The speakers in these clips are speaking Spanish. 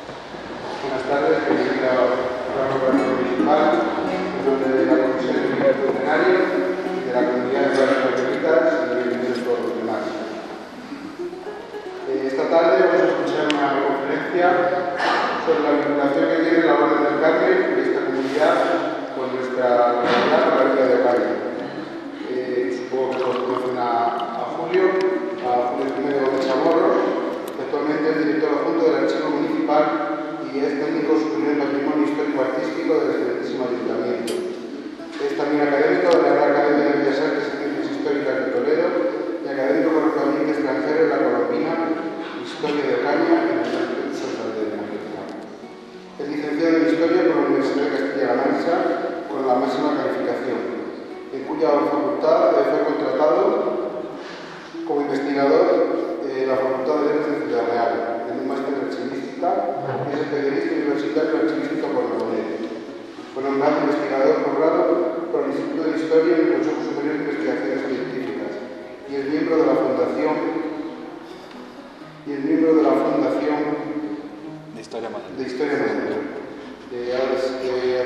Buenas tardes, bienvenida al programa municipal, en nombre de la Comisión de Bienvenido Centenario y de la comunidad de las Margaritas y bienvenidos todos los demás. Esta tarde vamos a escuchar una conferencia sobre la vinculación que tiene la Orden del Carmen de esta comunidad con nuestra comunidad, con la vida de Valle. Supongo que todos conocen a Julio Jiménez Gómez Chamorro, que actualmente es director adjunto del Archivo Municipal y es técnico superior en patrimonio histórico-artístico del excelentísimo Ayuntamiento. Es también académico de la Real Academia de Bellas Artes y Ciencias Históricas de Toledo y académico correspondiente extranjero en la Colombina, Historia de Ocaña y la Universidad de Santander de Andalucía. Es licenciado en Historia por la Universidad de Castilla-La Mancha con la máxima calificación, en cuya facultad fue contratado como investigador de la Facultad de Letras de Ciudad Real, en un máster de archivística, y es especialista universitario en archivística por la UNED. Fue nombrado investigador por grado por el Instituto de Historia y el Consejo Superior de Investigaciones Científicas, y es miembro de la Fundación de Historia Moderna.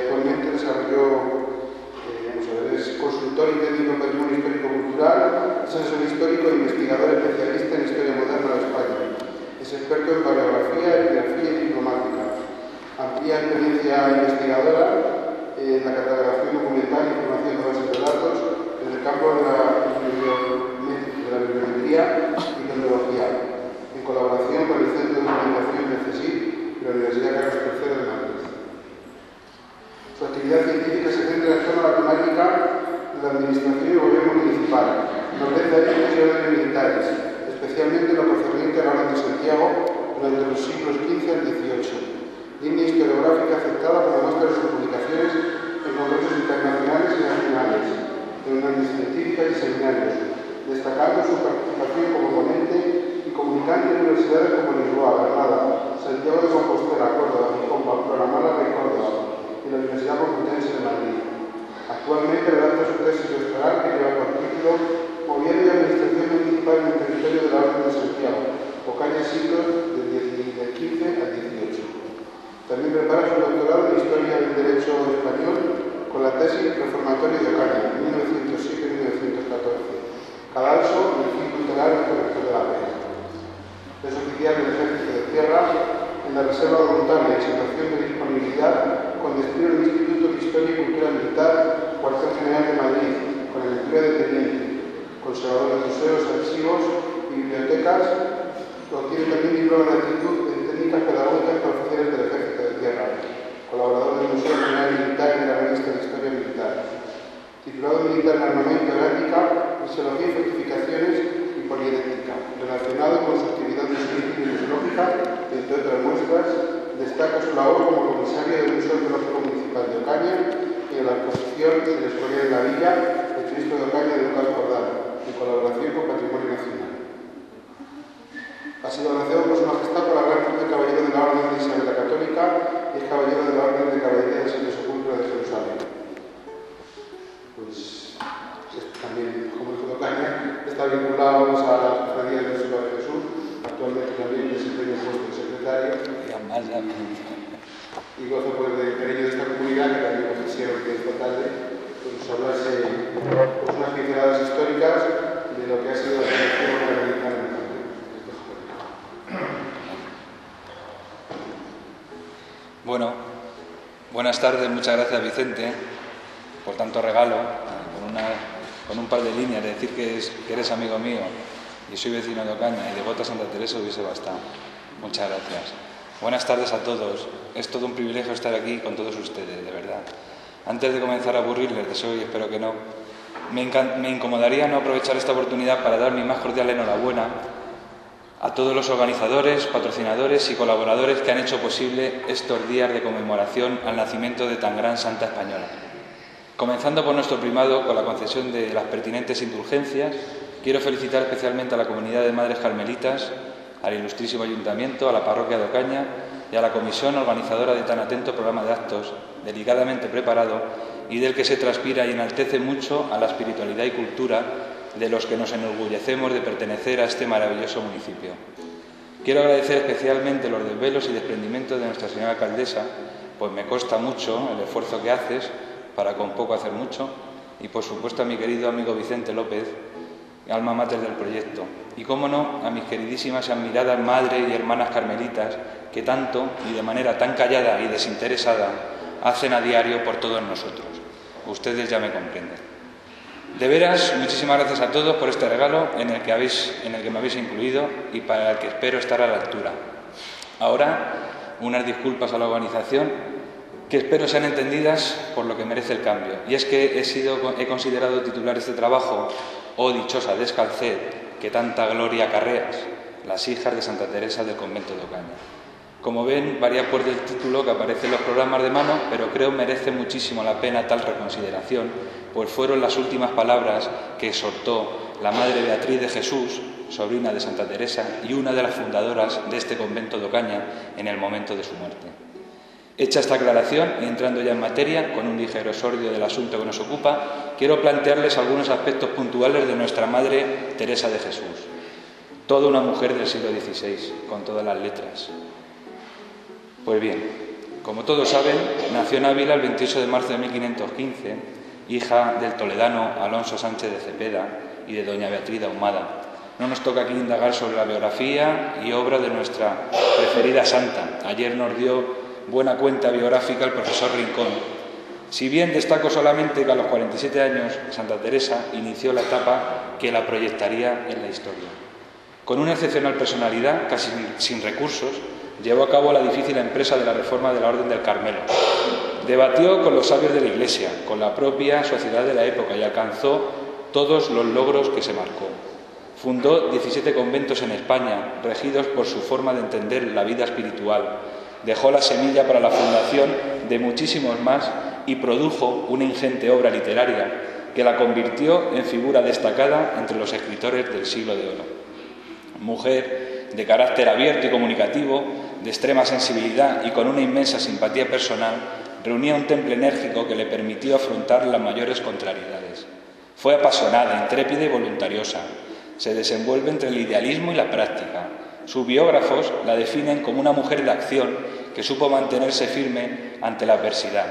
Actualmente desarrolló es consultor y técnico en patrimonio histórico-cultural, es asesor histórico e investigador especialista en historia moderna de España. Es experto en paleografía, epigrafía y diplomática. Amplia experiencia investigadora en la catalogación documental y formación de bases de datos en el campo de la bibliometría y tecnología, en colaboración con el Centro de Documentación del CSIC y la Universidad Carlos III de Madrid. Su actividad científica se centra en torno a la temática de la administración y gobierno municipal, nobleza y órdenes militares, especialmente en lo concerniente a la Orden de Santiago durante los siglos XV al XVIII. Línea historiográfica aceptada como muestra de sus publicaciones en congresos internacionales y nacionales, reuniones científicas y seminarios, destacando su participación como ponente y comunicante en universidades como Lisboa, Granada, Santiago de Compostela, Córdoba, Gijón, Pamplona, Málaga y Córdoba, y la Universidad Complutense de Madrid. Actualmente redacta su tesis doctoral que lleva por título Gobierno y Administración Municipal en el territorio de la Orden de Santiago, Ocaña siglos del XV al XVIII. También prepara su doctorado en Historia del Derecho Español con la tesis Reformatorio de Ocaña, 1907-1914, cadalso en el fin tutelar del corrector de la pena. Es oficial del Ejército de Tierra en la Reserva Voluntaria en situación de disponibilidad con destino al Instituto de Historia y Cultura Militar, Cuartel General de Madrid, con el empleo de teniente, conservador de museos, archivos y bibliotecas. Obtiene también diploma de aptitud en técnicas pedagógicas para oficiales del Ejército de Tierra, colaborador del Museo General Militar y de la Revista de Historia Militar, titulado militar en armamento, heráldica, fisiología y fortificaciones y poliédrica, relacionado con su actividad museística y museológica, entre otras muestras. Destaca su labor como comisario del Museo Arqueológico Municipal de Ocaña y en la exposición de la Historia de la Villa, el Cristo de Ocaña de Lucas Jordán, en colaboración con Patrimonio Nacional. Ha sido agraciado por su majestad por la gran cruz de caballero de la Orden de Isabel la Católica y es caballero de la Orden de Caballería del Santo Sepulcro de Jerusalén. Pues también, como dijo Ocaña, está vinculado a las cofradías del Señor Jesús, actualmente también desempeña el puesto de secretario. Y gozo pues, del cariño de esta comunidad, que también me quisieron que esta tarde nos hablase pues, unas pinceladas históricas de lo que ha sido la tradición americana. Bueno, buenas tardes, muchas gracias Vicente por tanto regalo, con un par de líneas, de decir que eres amigo mío y soy vecino de Ocaña y de Bota Santa Teresa hubiese bastado. Muchas gracias. Buenas tardes a todos. Es todo un privilegio estar aquí con todos ustedes, de verdad. Antes de comenzar a aburrirles, deseo y espero que no, me incomodaría no aprovechar esta oportunidad para dar mi más cordial enhorabuena a todos los organizadores, patrocinadores y colaboradores que han hecho posible estos días de conmemoración al nacimiento de tan gran santa española. Comenzando por nuestro primado, con la concesión de las pertinentes indulgencias, quiero felicitar especialmente a la comunidad de Madres Carmelitas, al ilustrísimo Ayuntamiento, a la Parroquia de Ocaña y a la comisión organizadora de tan atento programa de actos, delicadamente preparado y del que se transpira y enaltece mucho a la espiritualidad y cultura de los que nos enorgullecemos de pertenecer a este maravilloso municipio. Quiero agradecer especialmente los desvelos y desprendimientos de nuestra señora alcaldesa, pues me consta mucho el esfuerzo que haces para con poco hacer mucho, y por supuesto a mi querido amigo Vicente López, alma mater del proyecto, y cómo no, a mis queridísimas y admiradas madres y hermanas carmelitas que tanto y de manera tan callada y desinteresada hacen a diario por todos nosotros. Ustedes ya me comprenden. De veras, muchísimas gracias a todos por este regalo en el que me habéis incluido y para el que espero estar a la altura. Ahora, unas disculpas a la organización que espero sean entendidas por lo que merece el cambio. Y es que he considerado titular este trabajo, oh dichosa descalced, que tanta gloria acarreas, las hijas de Santa Teresa del convento de Ocaña. Como ven, varía por el título que aparece en los programas de mano, pero creo merece muchísimo la pena tal reconsideración, pues fueron las últimas palabras que exhortó la Madre Beatriz de Jesús, sobrina de Santa Teresa y una de las fundadoras de este convento de Ocaña en el momento de su muerte. Hecha esta aclaración y entrando ya en materia, con un ligero exordio del asunto que nos ocupa, quiero plantearles algunos aspectos puntuales de nuestra Madre Teresa de Jesús. Toda una mujer del siglo XVI, con todas las letras. Pues bien, como todos saben, nació en Ávila el 28 de marzo de 1515, hija del toledano Alonso Sánchez de Cepeda y de doña Beatriz de Ahumada. No nos toca aquí indagar sobre la biografía y obra de nuestra preferida santa. Ayer nos dio buena cuenta biográfica el profesor Rincón. Si bien destaco solamente que a los 47 años Santa Teresa inició la etapa que la proyectaría en la historia. Con una excepcional personalidad, casi sin recursos, llevó a cabo la difícil empresa de la reforma de la Orden del Carmelo. Debatió con los sabios de la Iglesia, con la propia sociedad de la época y alcanzó todos los logros que se marcó. Fundó 17 conventos en España, regidos por su forma de entender la vida espiritual. Dejó la semilla para la fundación de muchísimos más y produjo una ingente obra literaria que la convirtió en figura destacada entre los escritores del siglo de oro. Mujer de carácter abierto y comunicativo, de extrema sensibilidad y con una inmensa simpatía personal, reunía un temple enérgico que le permitió afrontar las mayores contrariedades. Fue apasionada, intrépida y voluntariosa. Se desenvuelve entre el idealismo y la práctica. Sus biógrafos la definen como una mujer de acción que supo mantenerse firme ante la adversidad.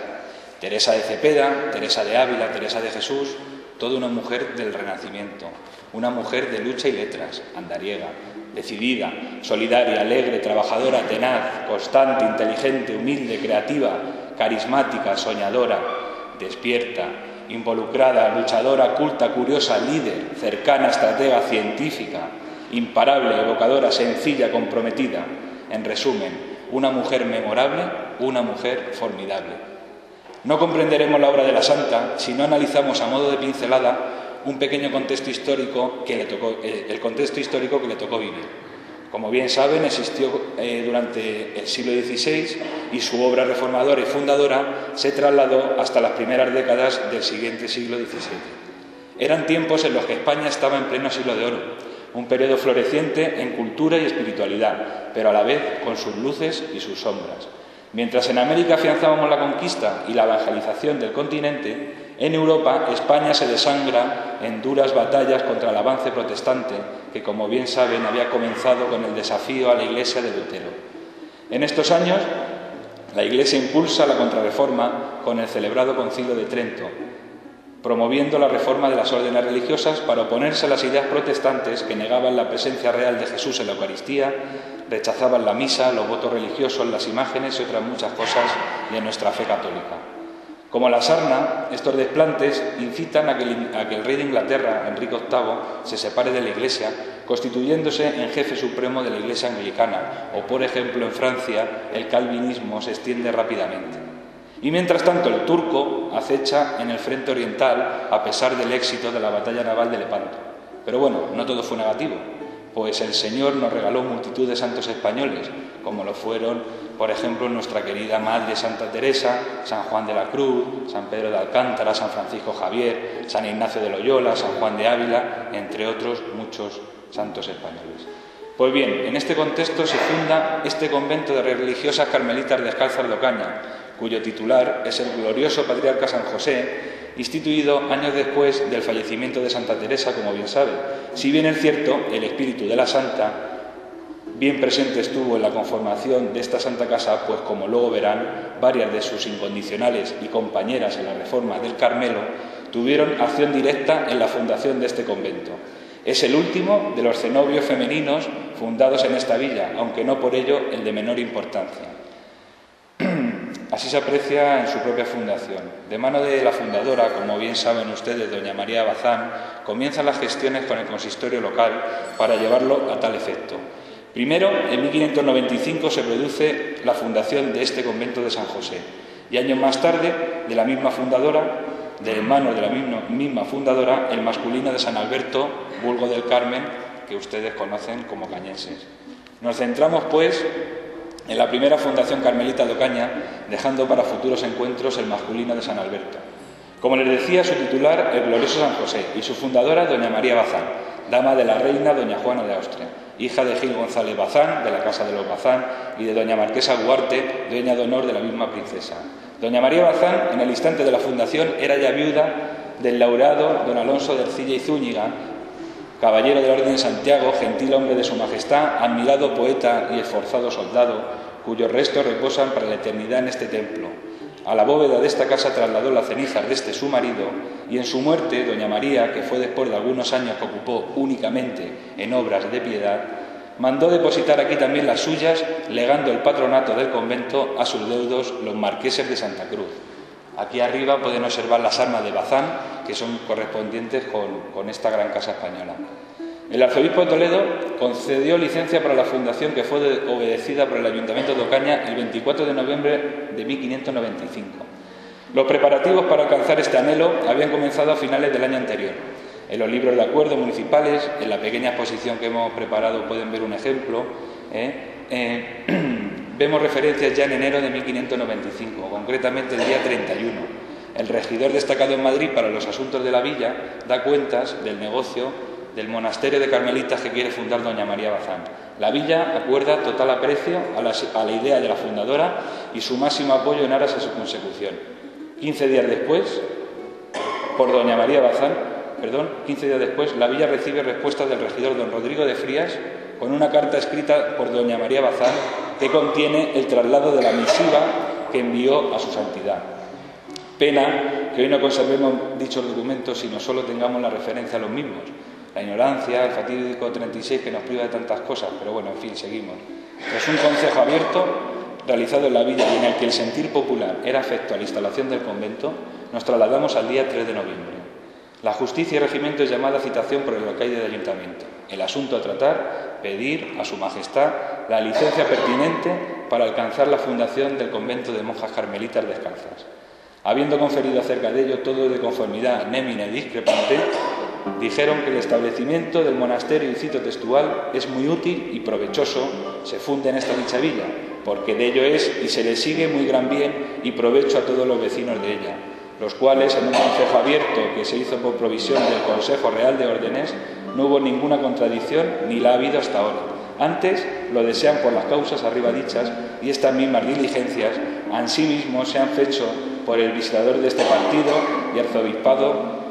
Teresa de Cepeda, Teresa de Ávila, Teresa de Jesús, toda una mujer del Renacimiento, una mujer de lucha y letras, andariega, decidida, solidaria, alegre, trabajadora, tenaz, constante, inteligente, humilde, creativa, carismática, soñadora, despierta, involucrada, luchadora, culta, curiosa, líder, cercana, estratega, científica, imparable, evocadora, sencilla, comprometida. En resumen, una mujer memorable, una mujer formidable. No comprenderemos la obra de la santa si no analizamos a modo de pincelada un pequeño contexto histórico el contexto histórico que le tocó vivir. Como bien saben, existió durante el siglo XVI y su obra reformadora y fundadora se trasladó hasta las primeras décadas del siguiente siglo XVII. Eran tiempos en los que España estaba en pleno siglo de oro, un periodo floreciente en cultura y espiritualidad, pero a la vez con sus luces y sus sombras. Mientras en América afianzábamos la conquista y la evangelización del continente, en Europa España se desangra en duras batallas contra el avance protestante, que como bien saben había comenzado con el desafío a la Iglesia de Lutero. En estos años, la Iglesia impulsa la contrarreforma con el celebrado Concilio de Trento, promoviendo la reforma de las órdenes religiosas para oponerse a las ideas protestantes que negaban la presencia real de Jesús en la Eucaristía, rechazaban la misa, los votos religiosos, las imágenes y otras muchas cosas de nuestra fe católica. Como la sarna, estos desplantes incitan a que el rey de Inglaterra, Enrique VIII, se separe de la Iglesia, constituyéndose en jefe supremo de la Iglesia anglicana, o por ejemplo en Francia el calvinismo se extiende rápidamente. Y mientras tanto el turco acecha en el frente oriental a pesar del éxito de la batalla naval de Lepanto. Pero bueno, no todo fue negativo, pues el Señor nos regaló multitud de santos españoles, como lo fueron, por ejemplo, nuestra querida Madre Santa Teresa, San Juan de la Cruz, San Pedro de Alcántara, San Francisco Javier, San Ignacio de Loyola, San Juan de Ávila, entre otros muchos santos españoles. Pues bien, en este contexto se funda este convento de religiosas carmelitas descalzas de Ocaña, cuyo titular es el glorioso patriarca San José, instituido años después del fallecimiento de Santa Teresa, como bien sabe. Si bien es cierto, el espíritu de la santa Bien presente estuvo en la conformación de esta Santa Casa, pues como luego verán, varias de sus incondicionales y compañeras en la reforma del Carmelo tuvieron acción directa en la fundación de este convento. Es el último de los cenobios femeninos fundados en esta villa, aunque no por ello el de menor importancia. Así se aprecia en su propia fundación. De mano de la fundadora, como bien saben ustedes, doña María Bazán, comienzan las gestiones con el consistorio local para llevarlo a tal efecto. Primero, en 1595 se produce la fundación de este convento de San José y años más tarde, de la misma fundadora, de manos de la misma fundadora, el masculino de San Alberto, vulgo del Carmen, que ustedes conocen como cañenses. Nos centramos, pues, en la primera fundación carmelita de Ocaña, dejando para futuros encuentros el masculino de San Alberto. Como les decía, su titular, el glorioso San José, y su fundadora, doña María Bazán, dama de la reina doña Juana de Austria, hija de Gil González Bazán, de la Casa de los Bazán, y de doña Marquesa Guarte, dueña de honor de la misma princesa. Doña María Bazán, en el instante de la fundación, era ya viuda del laureado don Alonso de Ercilla y Zúñiga, caballero de la Orden de Santiago, gentil hombre de su majestad, admirado poeta y esforzado soldado, cuyos restos reposan para la eternidad en este templo. A la bóveda de esta casa trasladó las cenizas de este su marido, y en su muerte, doña María, que fue después de algunos años que ocupó únicamente en obras de piedad, mandó depositar aquí también las suyas, legando el patronato del convento a sus deudos, los marqueses de Santa Cruz. Aquí arriba pueden observar las armas de Bazán, que son correspondientes con esta gran casa española. El arzobispo de Toledo concedió licencia para la fundación, que fue obedecida por el Ayuntamiento de Ocaña el 24 de noviembre de 1595. Los preparativos para alcanzar este anhelo habían comenzado a finales del año anterior. En los libros de acuerdo municipales, en la pequeña exposición que hemos preparado pueden ver un ejemplo, vemos referencias ya en enero de 1595, concretamente el día 31. El regidor destacado en Madrid para los asuntos de la villa da cuentas del negocio del monasterio de carmelitas que quiere fundar doña María Bazán. La villa acuerda total aprecio a la idea de la fundadora y su máximo apoyo en aras a su consecución. 15 días después, la villa recibe respuesta del regidor don Rodrigo de Frías con una carta escrita por doña María Bazán que contiene el traslado de la misiva que envió a su santidad. Pena que hoy no conservemos dichos documentos, sino solo tengamos la referencia a los mismos. La ignorancia, el fatídico 36 que nos priva de tantas cosas, pero bueno, en fin, seguimos. Tras un consejo abierto realizado en la villa y en el que el sentir popular era afecto a la instalación del convento, nos trasladamos al día 3 de noviembre. La justicia y regimiento es llamada a citación por el alcaide del ayuntamiento. El asunto a tratar, pedir a su majestad la licencia pertinente para alcanzar la fundación del convento de monjas carmelitas descalzas. Habiendo conferido acerca de ello todo de conformidad némina y discrepante, dijeron que el establecimiento del monasterio, y cito textual, es muy útil y provechoso, se funde en esta dicha villa, porque de ello es y se le sigue muy gran bien y provecho a todos los vecinos de ella, los cuales, en un consejo abierto que se hizo por provisión del Consejo Real de Órdenes, no hubo ninguna contradicción ni la ha habido hasta ahora. Antes lo desean por las causas arriba dichas, y estas mismas diligencias asimismo se han hecho por el visitador de este partido y arzobispado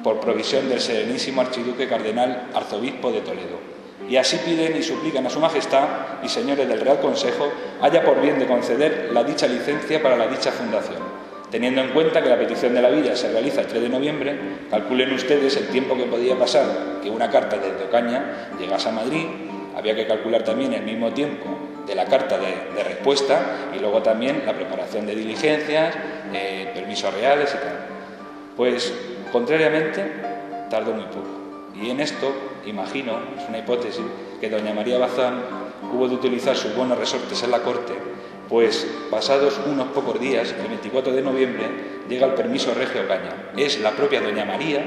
por provisión del serenísimo archiduque cardenal arzobispo de Toledo. Y así piden y suplican a su majestad y señores del Real Consejo haya por bien de conceder la dicha licencia para la dicha fundación. Teniendo en cuenta que la petición de la villa se realiza el 3 de noviembre, calculen ustedes el tiempo que podía pasar que una carta desde Ocaña llegase a Madrid. Había que calcular también el mismo tiempo de la carta de respuesta y luego también la preparación de diligencias, permisos reales y tal. Pues, contrariamente, tardó muy poco. Y en esto, imagino, es una hipótesis, que doña María Bazán hubo de utilizar sus buenos resortes en la corte, pues pasados unos pocos días, el 24 de noviembre, llega el permiso regio a Ocaña. Es la propia doña María,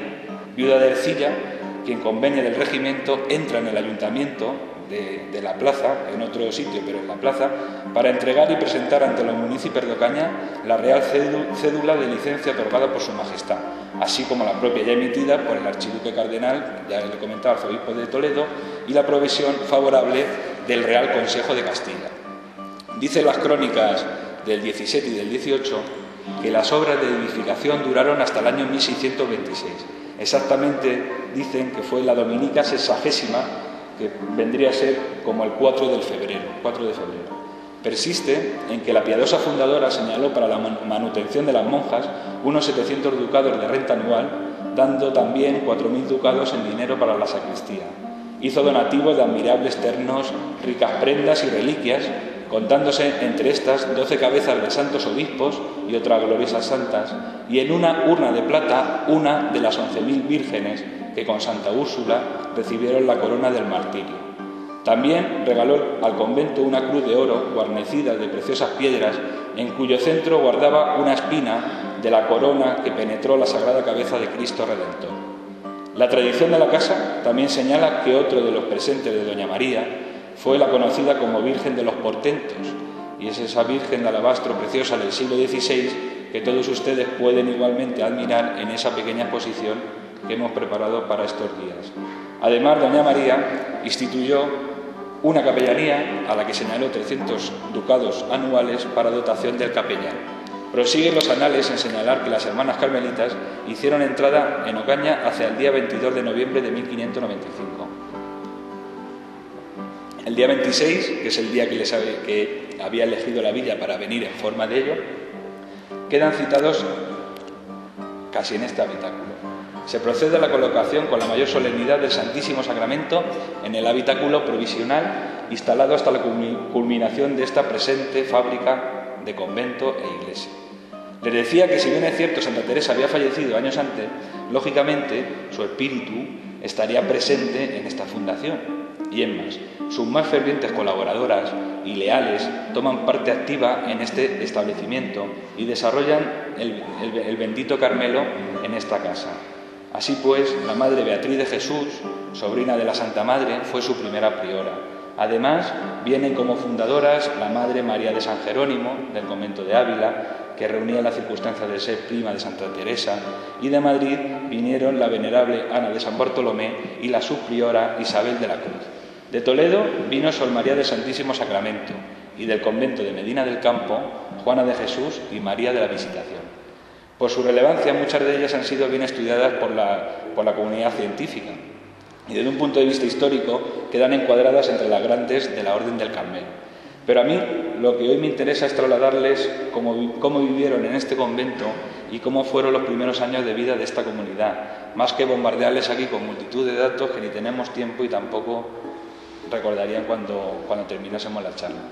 viuda de Ercilla, quien con venia del regimiento entra en el ayuntamiento de la plaza, en otro sitio, pero en la plaza, para entregar y presentar ante los municipios de Ocaña la real cédula de licencia otorgada por su majestad, así como la propia ya emitida por el archiduque cardenal, ya le comentaba, arzobispo de Toledo, y la provisión favorable del Real Consejo de Castilla. Dicen las crónicas del 17 y del 18 que las obras de edificación duraron hasta el año 1626. Exactamente dicen que fue la dominica 60ª que vendría a ser como el 4 de febrero. Persiste en que la piadosa fundadora señaló para la manutención de las monjas unos 700 ducados de renta anual, dando también 4.000 ducados en dinero para la sacristía. Hizo donativos de admirables ternos, ricas prendas y reliquias, contándose entre estas 12 cabezas de santos obispos y otras gloriosas santas, y en una urna de plata una de las 11.000 vírgenes que con Santa Úrsula recibieron la corona del martirio. También regaló al convento una cruz de oro guarnecida de preciosas piedras, en cuyo centro guardaba una espina de la corona que penetró la sagrada cabeza de Cristo Redentor. La tradición de la casa también señala que otro de los presentes de Doña María fue la conocida como Virgen de los Portentos, y es esa Virgen de alabastro preciosa del siglo XVI que todos ustedes pueden igualmente admirar en esa pequeña exposición que hemos preparado para estos días. Además, Doña María instituyó una capellanía a la que señaló 300 ducados anuales para dotación del capellán. Prosiguen los anales en señalar que las hermanas carmelitas hicieron entrada en Ocaña hacia el día 22 de noviembre de 1595. El día 26, que es el día que había elegido la villa para venir en forma de ello, quedan citados casi en este habitáculo. Se procede a la colocación con la mayor solemnidad del Santísimo Sacramento en el habitáculo provisional instalado hasta la culminación de esta presente fábrica de convento e iglesia. Les decía que si bien es cierto Santa Teresa había fallecido años antes, lógicamente su espíritu estaría presente en esta fundación. Y es más, sus más fervientes colaboradoras y leales toman parte activa en este establecimiento y desarrollan el bendito Carmelo en esta casa. Así pues, la Madre Beatriz de Jesús, sobrina de la Santa Madre, fue su primera priora. Además, vienen como fundadoras la Madre María de San Jerónimo, del convento de Ávila, que reunía las circunstancias de ser prima de Santa Teresa, y de Madrid vinieron la venerable Ana de San Bartolomé y la subpriora Isabel de la Cruz. De Toledo vino Sor María del Santísimo Sacramento, y del convento de Medina del Campo, Juana de Jesús y María de la Visitación. Por su relevancia, muchas de ellas han sido bien estudiadas por la comunidad científica y desde un punto de vista histórico quedan encuadradas entre las grandes de la Orden del Carmelo. Pero a mí lo que hoy me interesa es trasladarles cómo vivieron en este convento y cómo fueron los primeros años de vida de esta comunidad, más que bombardearles aquí con multitud de datos que ni tenemos tiempo y tampoco recordarían cuando terminásemos la charla.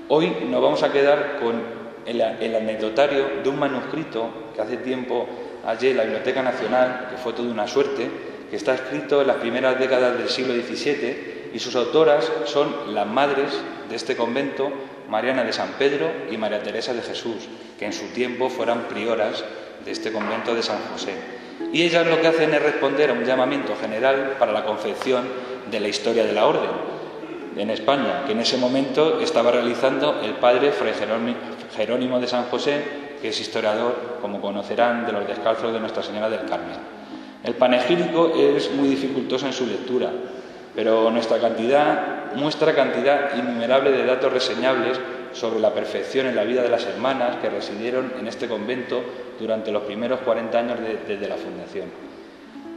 Hoy nos vamos a quedar con el anecdotario de un manuscrito que hace tiempo hallé en la Biblioteca Nacional, que fue toda una suerte, que está escrito en las primeras décadas del siglo XVII y sus autoras son las madres de este convento, Mariana de San Pedro y María Teresa de Jesús, que en su tiempo fueran prioras de este convento de San José. Y ellas lo que hacen es responder a un llamamiento general para la confección de la historia de la Orden en España, que en ese momento estaba realizando el padre Fray Jerónimo de San José, que es historiador, como conocerán, de los descalzos de Nuestra Señora del Carmen. El panegírico es muy dificultoso en su lectura, pero muestra cantidad innumerable de datos reseñables sobre la perfección en la vida de las hermanas que residieron en este convento durante los primeros 40 años desde la fundación.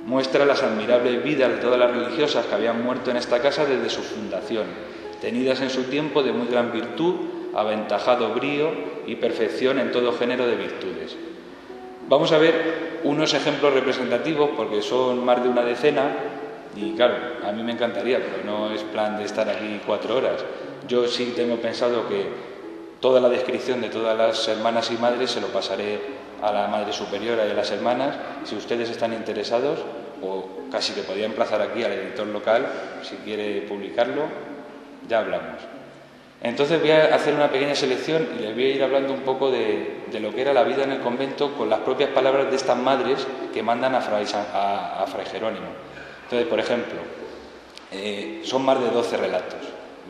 Muestra las admirables vidas de todas las religiosas que habían muerto en esta casa desde su fundación, tenidas en su tiempo de muy gran virtud, aventajado brío y perfección en todo género de virtudes. Vamos a ver unos ejemplos representativos porque son más de una decena y claro, a mí me encantaría, pero no es plan de estar aquí 4 horas. Yo sí tengo pensado que toda la descripción de todas las hermanas y madres se lo pasaré a la Madre Superiora y a las hermanas. Si ustedes están interesados, o casi que podría emplazar aquí al editor local, si quiere publicarlo, ya hablamos. Entonces voy a hacer una pequeña selección y les voy a ir hablando un poco de lo que era la vida en el convento con las propias palabras de estas madres que mandan a Fray Jerónimo. Entonces, por ejemplo, son más de 12 relatos.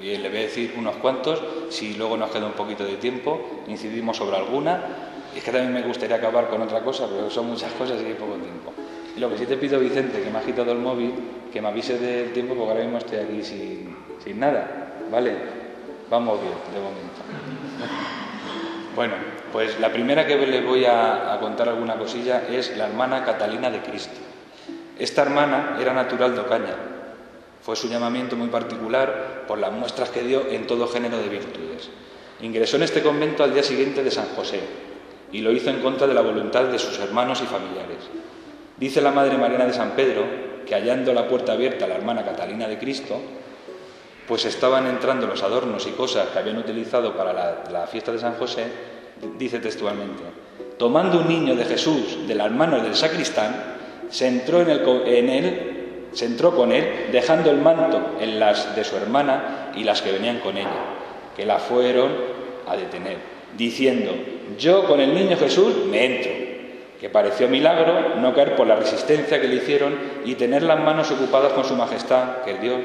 Les voy a decir unos cuantos, si luego nos queda un poquito de tiempo, incidimos sobre alguna. Es que también me gustaría acabar con otra cosa, pero son muchas cosas y hay poco tiempo. Y lo que sí te pido, Vicente, que me ha agitado el móvil, que me avises del tiempo porque ahora mismo estoy aquí sin nada, ¿vale? Vamos bien, de momento. Bueno, pues la primera que les voy a contar alguna cosilla es la hermana Catalina de Cristo. Esta hermana era natural de Ocaña. Fue su llamamiento muy particular por las muestras que dio en todo género de virtudes. Ingresó en este convento al día siguiente de San José y lo hizo en contra de la voluntad de sus hermanos y familiares. Dice la Madre Mariana de San Pedro que, hallando la puerta abierta a la hermana Catalina de Cristo, pues estaban entrando los adornos y cosas que habían utilizado para la fiesta de San José, dice textualmente: tomando un niño de Jesús de las manos del sacristán, se entró con él, dejando el manto en las de su hermana y las que venían con ella, que la fueron a detener, diciendo: yo con el niño Jesús me entro, que pareció milagro no caer por la resistencia que le hicieron y tener las manos ocupadas con su majestad, que es Dios,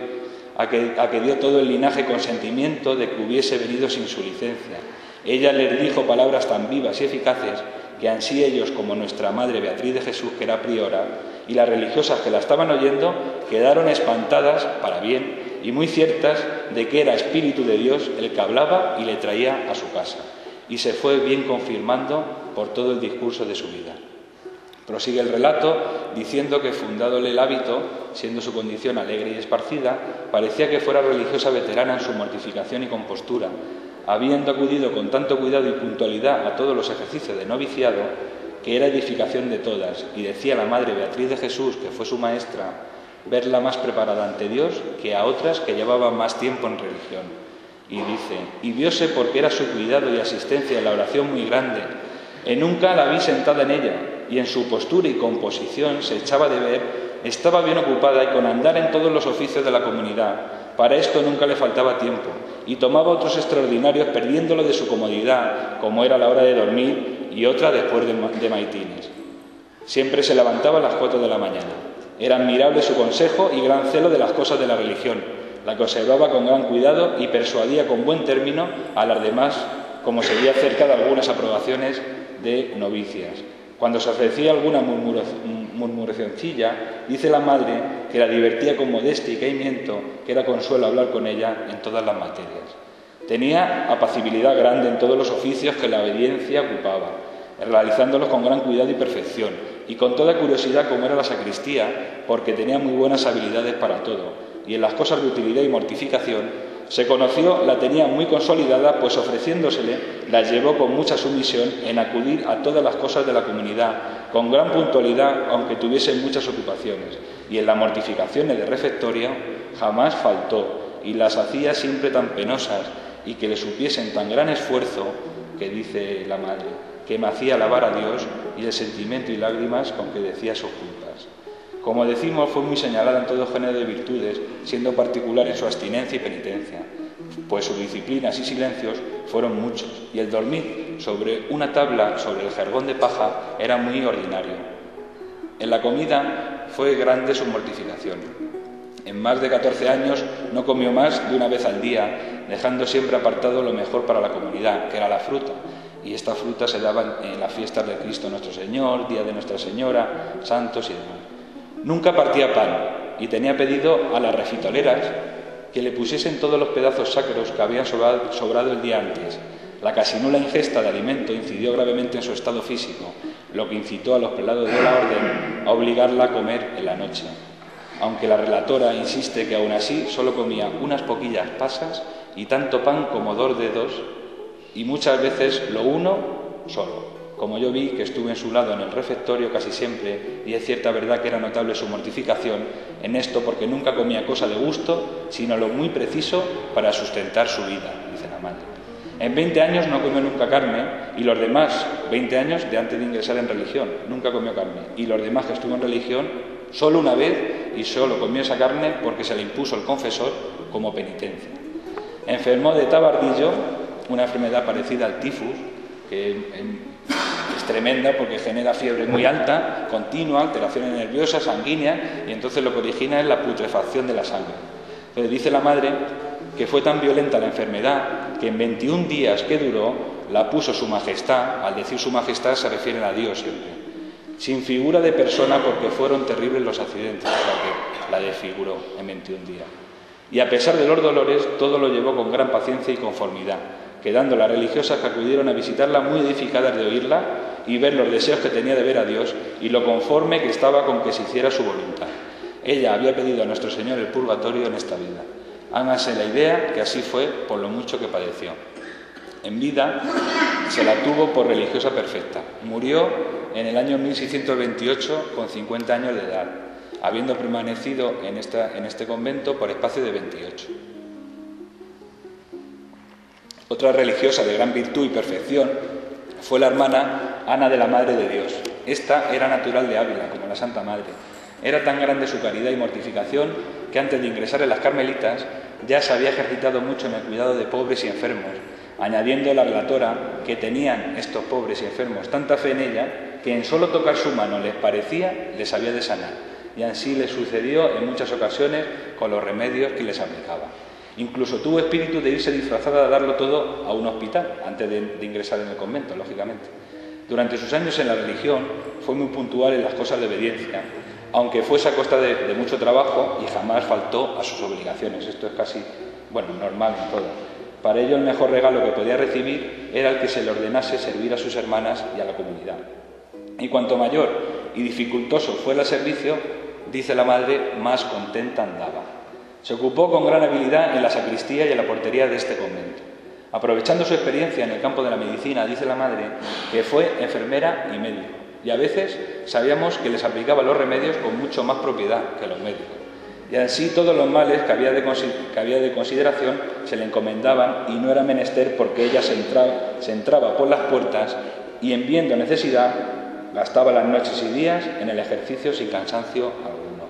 a que dio todo el linaje consentimiento de que hubiese venido sin su licencia. Ella les dijo palabras tan vivas y eficaces que ansí ellos como nuestra Madre Beatriz de Jesús, que era priora, y las religiosas que la estaban oyendo, quedaron espantadas para bien y muy ciertas de que era Espíritu de Dios el que hablaba y le traía a su casa. Y se fue bien confirmando por todo el discurso de su vida. Prosigue el relato diciendo que, fundádole el hábito, siendo su condición alegre y esparcida, parecía que fuera religiosa veterana en su mortificación y compostura, habiendo acudido con tanto cuidado y puntualidad a todos los ejercicios de noviciado, que era edificación de todas, y decía la Madre Beatriz de Jesús, que fue su maestra, verla más preparada ante Dios que a otras que llevaban más tiempo en religión. Y dice: y viose porque era su cuidado y asistencia en la oración muy grande, nunca la vi sentada en ella, y en su postura y composición se echaba de ver, estaba bien ocupada y con andar en todos los oficios de la comunidad. Para esto nunca le faltaba tiempo, y tomaba otros extraordinarios perdiéndolo de su comodidad, como era la hora de dormir y otra después de maitines. Siempre se levantaba a las 4 de la mañana. Era admirable su consejo y gran celo de las cosas de la religión, la que observaba con gran cuidado y persuadía con buen término a las demás, como se veía cerca de algunas aprobaciones de novicias. Cuando se ofrecía alguna murmuracioncilla, dice la Madre que la divertía con modestia y caimiento, que era consuelo hablar con ella en todas las materias. Tenía apacibilidad grande en todos los oficios que la obediencia ocupaba, realizándolos con gran cuidado y perfección, y con toda curiosidad como era la sacristía, porque tenía muy buenas habilidades para todo, y en las cosas de utilidad y mortificación se conoció, la tenía muy consolidada, pues ofreciéndosele, la llevó con mucha sumisión en acudir a todas las cosas de la comunidad, con gran puntualidad, aunque tuviese muchas ocupaciones, y en las mortificaciones de refectorio jamás faltó, y las hacía siempre tan penosas, y que le supiesen tan gran esfuerzo, que dice la Madre, que me hacía alabar a Dios, y el sentimiento y lágrimas con que decía sus culpas. Como decimos, fue muy señalada en todo género de virtudes, siendo particular en su abstinencia y penitencia, pues sus disciplinas y silencios fueron muchos, y el dormir sobre una tabla sobre el jergón de paja era muy ordinario. En la comida fue grande su mortificación. En más de 14 años no comió más de una vez al día, dejando siempre apartado lo mejor para la comunidad, que era la fruta, y esta fruta se daba en las fiestas de Cristo nuestro Señor, Día de Nuestra Señora, santos y demás. Nunca partía pan, y tenía pedido a las refitoleras que le pusiesen todos los pedazos sacros que habían sobrado el día antes. La casi nula ingesta de alimento incidió gravemente en su estado físico, lo que incitó a los prelados de la orden a obligarla a comer en la noche. Aunque la relatora insiste que aún así solo comía unas poquillas pasas y tanto pan como 2 dedos, y muchas veces lo uno solo. Como yo vi que estuve en su lado en el refectorio casi siempre, y es cierta verdad que era notable su mortificación en esto, porque nunca comía cosa de gusto, sino lo muy preciso para sustentar su vida, dice la Madre. En 20 años no comió nunca carne, y los demás, 20 años de antes de ingresar en religión, nunca comió carne, y los demás que estuvo en religión, solo una vez, y solo comió esa carne porque se le impuso el confesor como penitencia. Enfermó de tabardillo, una enfermedad parecida al tifus, que es tremenda porque genera fiebre muy alta, continua, alteraciones nerviosas, sanguíneas, y entonces lo que origina es la putrefacción de la sangre. Entonces dice la Madre que fue tan violenta la enfermedad que en 21 días que duró la puso su majestad. Al decir su majestad se refieren a Dios siempre, sin figura de persona, porque fueron terribles los accidentes, o sea que la desfiguró en 21 días. Y a pesar de los dolores, todo lo llevó con gran paciencia y conformidad, quedando las religiosas que acudieron a visitarla muy edificadas de oírla y ver los deseos que tenía de ver a Dios y lo conforme que estaba con que se hiciera su voluntad. ella había pedido a nuestro Señor el purgatorio en esta vida. Háganse la idea que así fue por lo mucho que padeció. En vida se la tuvo por religiosa perfecta. Murió en el año 1628 con 50 años de edad, habiendo permanecido en este convento por espacio de 28. Otra religiosa de gran virtud y perfección fue la hermana Ana de la Madre de Dios. Esta era natural de Ávila, como la Santa Madre. Era tan grande su caridad y mortificación que antes de ingresar en las Carmelitas ya se había ejercitado mucho en el cuidado de pobres y enfermos, añadiendo la relatora que tenían estos pobres y enfermos tanta fe en ella que en solo tocar su mano les parecía les había de sanar, y así le sucedió en muchas ocasiones con los remedios que les aplicaba. Incluso tuvo espíritu de irse disfrazada a darlo todo a un hospital, antes de ingresar en el convento, lógicamente. Durante sus años en la religión fue muy puntual en las cosas de obediencia, aunque fuese a costa de mucho trabajo, y jamás faltó a sus obligaciones. Esto es casi, normal en todo. Para ello el mejor regalo que podía recibir era el que se le ordenase servir a sus hermanas y a la comunidad. Y cuanto mayor y dificultoso fue el servicio, dice la madre, más contenta andaba. Se ocupó con gran habilidad en la sacristía y en la portería de este convento. Aprovechando su experiencia en el campo de la medicina, dice la madre que fue enfermera y médico, y a veces sabíamos que les aplicaba los remedios con mucho más propiedad que los médicos. Y así todos los males que había de consideración se le encomendaban, y no era menester porque ella se entraba por las puertas y, en viendo necesidad, gastaba las noches y días en el ejercicio sin cansancio alguno.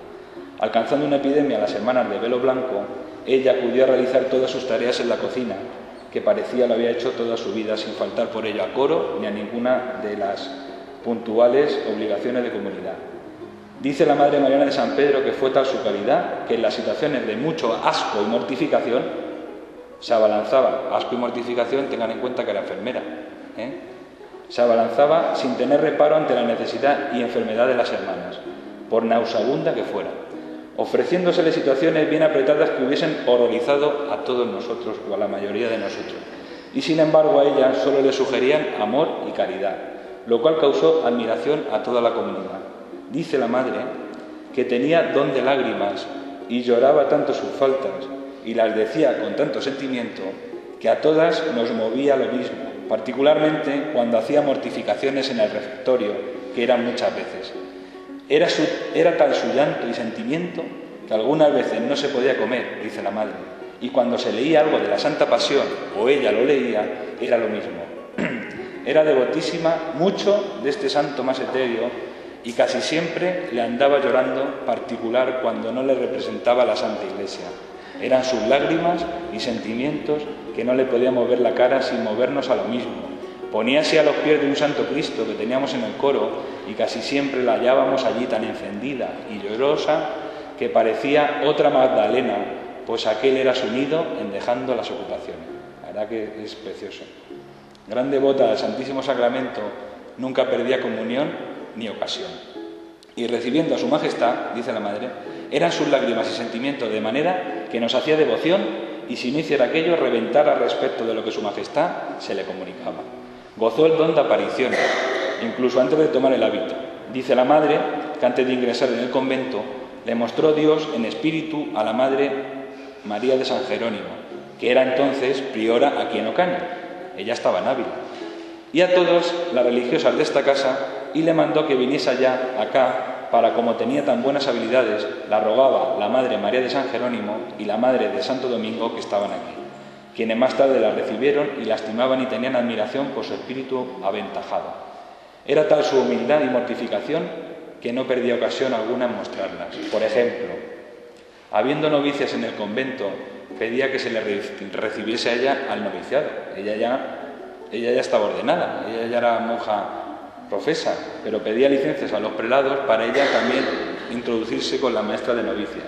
Alcanzando una epidemia a las hermanas de velo blanco, ella acudió a realizar todas sus tareas en la cocina, que parecía lo había hecho toda su vida, sin faltar por ello a coro ni a ninguna de las puntuales obligaciones de comunidad. Dice la Madre Mariana de San Pedro que fue tal su caridad que en las situaciones de mucho asco y mortificación se abalanzaba. Asco y mortificación, tengan en cuenta que era enfermera, se abalanzaba sin tener reparo ante la necesidad y enfermedad de las hermanas, por nauseabunda que fuera, ofreciéndosele situaciones bien apretadas que hubiesen horrorizado a todos nosotros o a la mayoría de nosotros. Y sin embargo a ella solo le sugerían amor y caridad, lo cual causó admiración a toda la comunidad. Dice la madre que tenía don de lágrimas y lloraba tanto sus faltas y las decía con tanto sentimiento que a todas nos movía lo mismo, particularmente cuando hacía mortificaciones en el refectorio, que eran muchas veces. Era tal su llanto y sentimiento que algunas veces no se podía comer, dice la madre, y cuando se leía algo de la Santa Pasión o ella lo leía, era lo mismo. Era devotísima mucho de este santo más etéreo y casi siempre le andaba llorando, particular cuando no le representaba la Santa Iglesia. Eran sus lágrimas y sentimientos que no le podíamos ver la cara sin movernos a lo mismo. Poníase a los pies de un Santo Cristo que teníamos en el coro y casi siempre la hallábamos allí tan encendida y llorosa que parecía otra Magdalena, pues aquel era su nido en dejando las ocupaciones. La verdad que es precioso. Gran devota del Santísimo Sacramento, nunca perdía comunión ni ocasión. Y recibiendo a su majestad, dice la madre, eran sus lágrimas y sentimientos de manera que nos hacía devoción y si no hiciera aquello, reventara respecto de lo que su majestad se le comunicaba. Gozó el don de apariciones, incluso antes de tomar el hábito. Dice la madre que antes de ingresar en el convento le mostró Dios en espíritu a la Madre María de San Jerónimo, que era entonces priora aquí en Ocaña. Ella estaba en Ávila. Y a todas las religiosas de esta casa, y le mandó que viniese allá, acá, para como tenía tan buenas habilidades, la rogaba la Madre María de San Jerónimo y la Madre de Santo Domingo que estaban aquí, quienes más tarde la recibieron y la estimaban y tenían admiración por su espíritu aventajado. Era tal su humildad y mortificación que no perdía ocasión alguna en mostrarlas. Por ejemplo, habiendo novicias en el convento, pedía que se le recibiese a ella al noviciado. Ella ya estaba ordenada, ella ya era monja profesa, pero pedía licencias a los prelados para ella también introducirse con la maestra de novicia.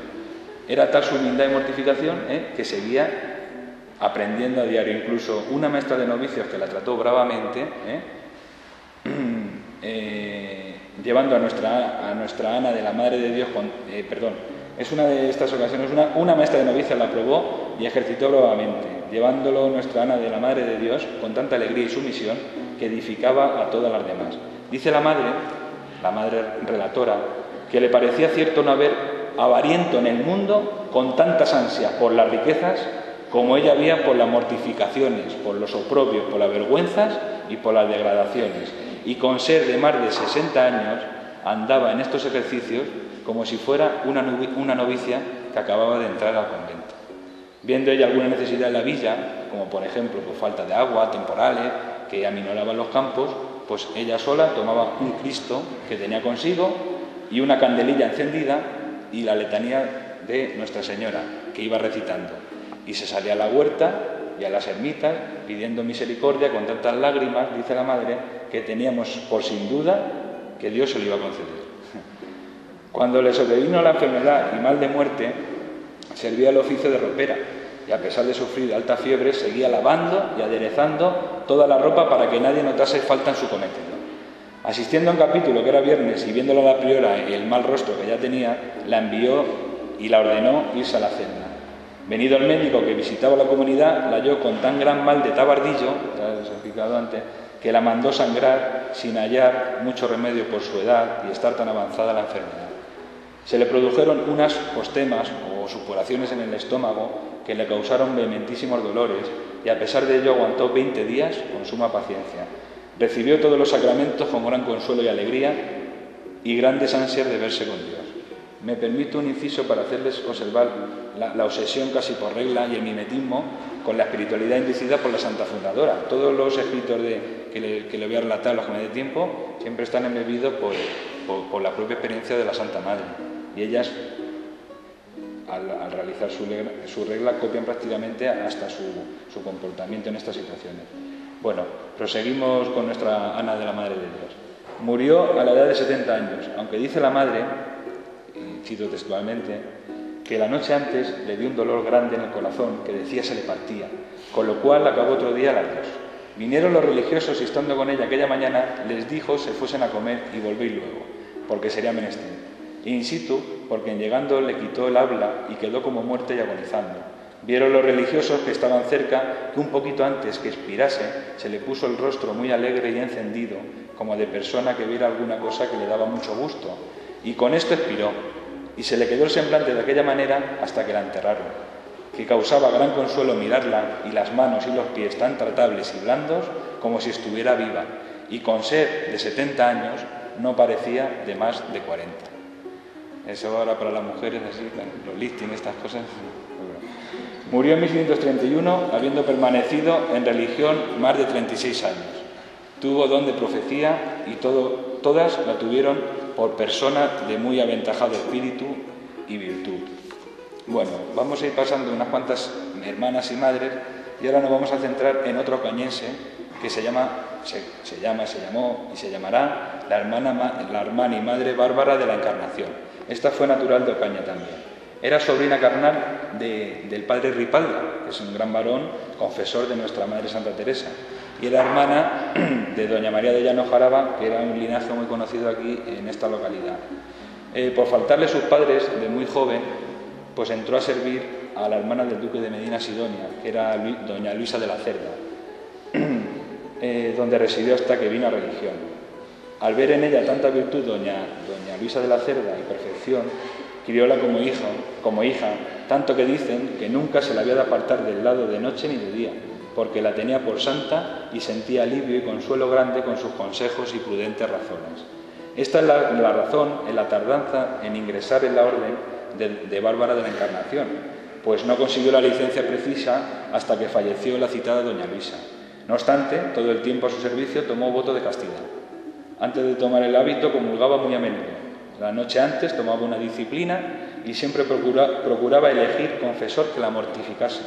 Era tal su humildad y mortificación que seguía aprendiendo a diario. Incluso una maestra de novicios que la trató bravamente, llevando a nuestra Ana de la Madre de Dios, es una de estas ocasiones, una maestra de novicias la probó y ejercitó bravamente, llevándolo nuestra Ana de la Madre de Dios con tanta alegría y sumisión que edificaba a todas las demás. Dice la madre relatora, que le parecía cierto no haber avariento en el mundo con tantas ansias por las riquezas como ella había por las mortificaciones, por los oprobios, por las vergüenzas y por las degradaciones. Y con ser de más de 60 años andaba en estos ejercicios como si fuera una novicia que acababa de entrar al convento. Viendo ella alguna necesidad en la villa, como por ejemplo pues, falta de agua, temporales, que aminoraban los campos, pues ella sola tomaba un Cristo que tenía consigo y una candelilla encendida y la letanía de Nuestra Señora, que iba recitando. Y se salía a la huerta y a las ermitas pidiendo misericordia con tantas lágrimas, dice la madre, que teníamos por sin duda que Dios se lo iba a conceder. Cuando le sobrevino la enfermedad y mal de muerte, servía el oficio de ropera y a pesar de sufrir alta fiebre seguía lavando y aderezando toda la ropa para que nadie notase falta en su cometido. Asistiendo a un capítulo que era viernes y viéndola la priora el mal rostro que ya tenía, la envió y la ordenó irse a la celda. Venido el médico que visitaba la comunidad, la halló con tan gran mal de tabardillo, ya os he explicado antes, que la mandó sangrar sin hallar mucho remedio por su edad y estar tan avanzada la enfermedad. Se le produjeron unas postemas o supuraciones en el estómago que le causaron vehementísimos dolores y a pesar de ello aguantó 20 días con suma paciencia. Recibió todos los sacramentos con gran consuelo y alegría y grandes ansias de verse con Dios. Me permito un inciso para hacerles observar la obsesión casi por regla y el mimetismo con la espiritualidad inducida por la Santa Fundadora. Todos los escritos que le voy a relatar, los que me dé tiempo, siempre están embebidos por la propia experiencia de la Santa Madre. Y ellas, al realizar su regla, copian prácticamente hasta su comportamiento en estas situaciones. Bueno, proseguimos con nuestra Ana de la Madre de Dios. Murió a la edad de 70 años, aunque dice la Madre, y cito textualmente, que la noche antes le dio un dolor grande en el corazón que decía se le partía, con lo cual acabó otro día el adiós. Vinieron los religiosos y estando con ella aquella mañana les dijo se fuesen a comer y volvéis luego, porque sería menester. In situ, porque en llegando le quitó el habla y quedó como muerta y agonizando. Vieron los religiosos que estaban cerca que un poquito antes que expirase se le puso el rostro muy alegre y encendido, como de persona que viera alguna cosa que le daba mucho gusto, y con esto expiró, y se le quedó el semblante de aquella manera hasta que la enterraron, que causaba gran consuelo mirarla y las manos y los pies tan tratables y blandos como si estuviera viva, y con ser de 70 años no parecía de más de 40. Eso ahora para las mujeres, así, los listings, estas cosas. Murió en 1531, habiendo permanecido en religión más de 36 años. Tuvo don de profecía y todas la tuvieron por persona de muy aventajado espíritu y virtud. Bueno, vamos a ir pasando unas cuantas hermanas y madres y ahora nos vamos a centrar en otro ocañense que se llamó y se llamará la hermana y madre Bárbara de la Encarnación. Esta fue natural de Ocaña también. Era sobrina carnal del padre Ripalda, que es un gran varón, confesor de nuestra Madre Santa Teresa, y era hermana de doña María de Llano Jaraba, que era un linaje muy conocido aquí en esta localidad. Por faltarle sus padres de muy joven, pues entró a servir a la hermana del duque de Medina Sidonia, que era doña Luisa de la Cerda, donde residió hasta que vino a religión. Al ver en ella tanta virtud doña Luisa de la Cerda y perfección, crióla como hija, tanto que dicen que nunca se la había de apartar del lado de noche ni de día, porque la tenía por santa y sentía alivio y consuelo grande con sus consejos y prudentes razones. Esta es la razón en la tardanza en ingresar en la orden de Bárbara de la Encarnación, pues no consiguió la licencia precisa hasta que falleció la citada doña Luisa. No obstante, todo el tiempo a su servicio tomó voto de castidad. Antes de tomar el hábito comulgaba muy a menudo. La noche antes tomaba una disciplina y siempre procuraba elegir confesor que la mortificase.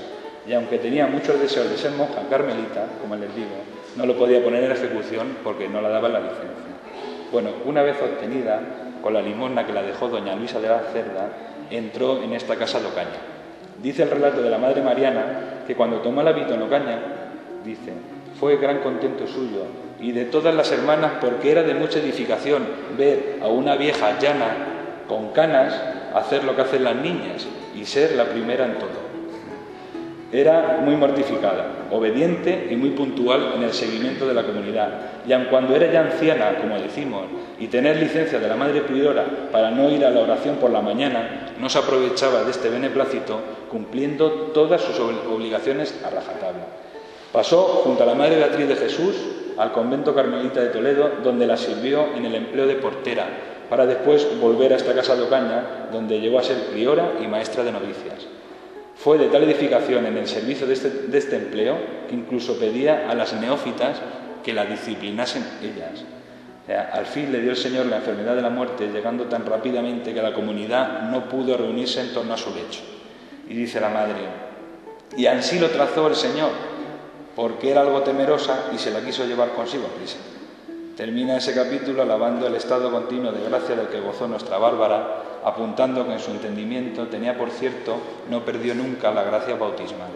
Y aunque tenía muchos deseos de ser monja carmelita, como les digo, no lo podía poner en ejecución porque no la daba la licencia. Bueno, una vez obtenida, con la limosna que la dejó doña Luisa de la Cerda, entró en esta casa de Ocaña. Dice el relato de la Madre Mariana que cuando tomó el hábito en Ocaña, dice, fue gran contento suyo y de todas las hermanas porque era de mucha edificación ver a una vieja llana con canas hacer lo que hacen las niñas y ser la primera en todo. Era muy mortificada obediente y muy puntual en el seguimiento de la comunidad. Y aun cuando era ya anciana, como decimos, y tener licencia de la Madre Priora para no ir a la oración por la mañana, no se aprovechaba de este beneplácito, cumpliendo todas sus obligaciones a rajatabla. Pasó junto a la Madre Beatriz de Jesús al convento carmelita de Toledo, donde la sirvió en el empleo de portera, para después volver a esta casa de Ocaña, donde llegó a ser priora y maestra de novicias. Fue de tal edificación en el servicio de este empleo que incluso pedía a las neófitas que la disciplinasen ellas. O sea, al fin le dio el Señor la enfermedad de la muerte, llegando tan rápidamente que la comunidad no pudo reunirse en torno a su lecho. Y dice la madre, y así lo trazó el Señor, porque era algo temerosa y se la quiso llevar consigo a prisa. Termina ese capítulo alabando el estado continuo de gracia del que gozó nuestra Bárbara, apuntando que en su entendimiento tenía, por cierto, no perdió nunca la gracia bautismal.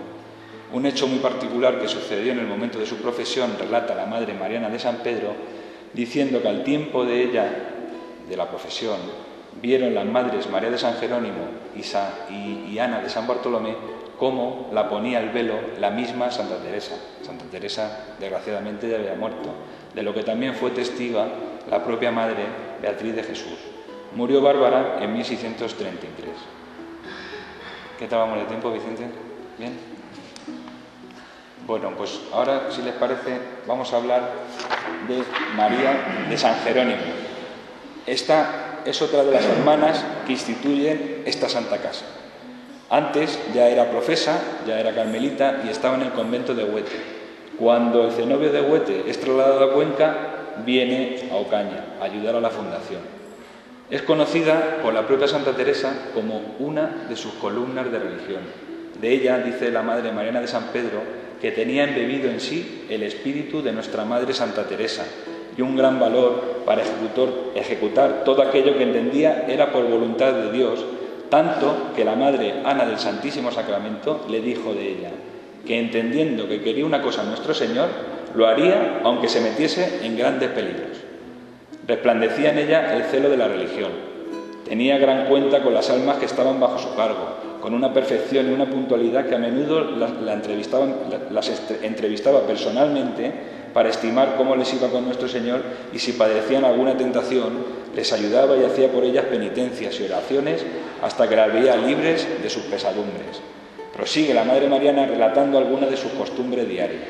Un hecho muy particular que sucedió en el momento de su profesión relata la Madre Mariana de San Pedro, diciendo que al tiempo de ella, de la profesión, vieron las Madres María de San Jerónimo y Ana de San Bartolomé cómo la ponía el velo la misma Santa Teresa. Santa Teresa, desgraciadamente, ya había muerto, de lo que también fue testiga la propia Madre Beatriz de Jesús. Murió Bárbara en 1633. ¿Qué tal vamos de tiempo, Vicente? ¿Bien? Bueno, pues ahora, si les parece, vamos a hablar de María de San Jerónimo. Esta es otra de las hermanas que instituyen esta santa casa. Antes ya era profesa, ya era carmelita y estaba en el convento de Huete. Cuando el cenobio de Huete es trasladado a Cuenca, viene a Ocaña a ayudar a la fundación. Es conocida por la propia Santa Teresa como una de sus columnas de religión. De ella dice la Madre Mariana de San Pedro que tenía embebido en sí el espíritu de nuestra Madre Santa Teresa y un gran valor para ejecutar todo aquello que entendía era por voluntad de Dios, tanto que la Madre Ana del Santísimo Sacramento le dijo de ella que entendiendo que quería una cosa nuestro Señor, lo haría aunque se metiese en grandes peligros. Resplandecía en ella el celo de la religión. Tenía gran cuenta con las almas que estaban bajo su cargo, con una perfección y una puntualidad que a menudo las entrevistaba personalmente para estimar cómo les iba con nuestro Señor y si padecían alguna tentación, les ayudaba y hacía por ellas penitencias y oraciones hasta que las veía libres de sus pesadumbres. Prosigue la Madre Mariana relatando algunas de sus costumbres diarias.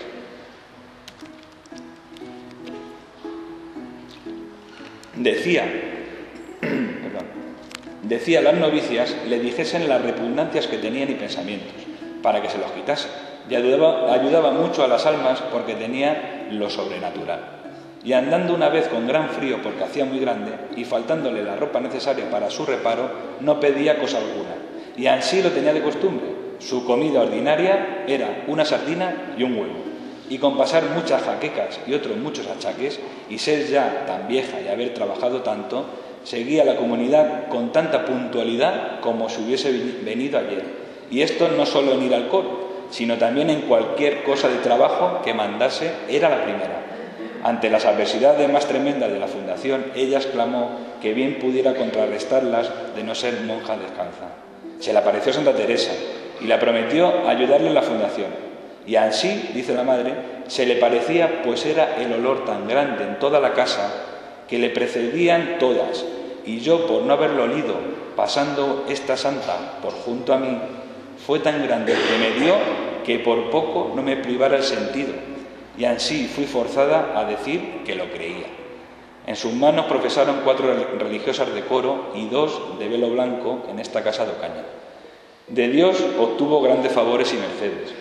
Decía a las novicias le dijesen las repugnancias que tenían y pensamientos, para que se los quitase, y ayudaba mucho a las almas porque tenía lo sobrenatural. Y andando una vez con gran frío porque hacía muy grande, y faltándole la ropa necesaria para su reparo, no pedía cosa alguna, y ansí lo tenía de costumbre. Su comida ordinaria era una sardina y un huevo. Y con pasar muchas jaquecas y otros muchos achaques, y ser ya tan vieja y haber trabajado tanto, seguía la comunidad con tanta puntualidad como si hubiese venido ayer. Y esto no solo en ir al coro, sino también en cualquier cosa de trabajo que mandase, era la primera. Ante las adversidades más tremendas de la fundación, ella exclamó que bien pudiera contrarrestarlas de no ser monja descalza. Se le apareció Santa Teresa y le prometió ayudarle en la fundación. Y así, dice la Madre, se le parecía, pues era el olor tan grande en toda la casa que le precedían todas, y yo, por no haberlo olido, pasando esta santa por junto a mí, fue tan grande el que me dio que por poco no me privara el sentido, y así fui forzada a decir que lo creía. En sus manos profesaron 4 religiosas de coro y 2 de velo blanco en esta casa de Ocaña. De Dios obtuvo grandes favores y mercedes.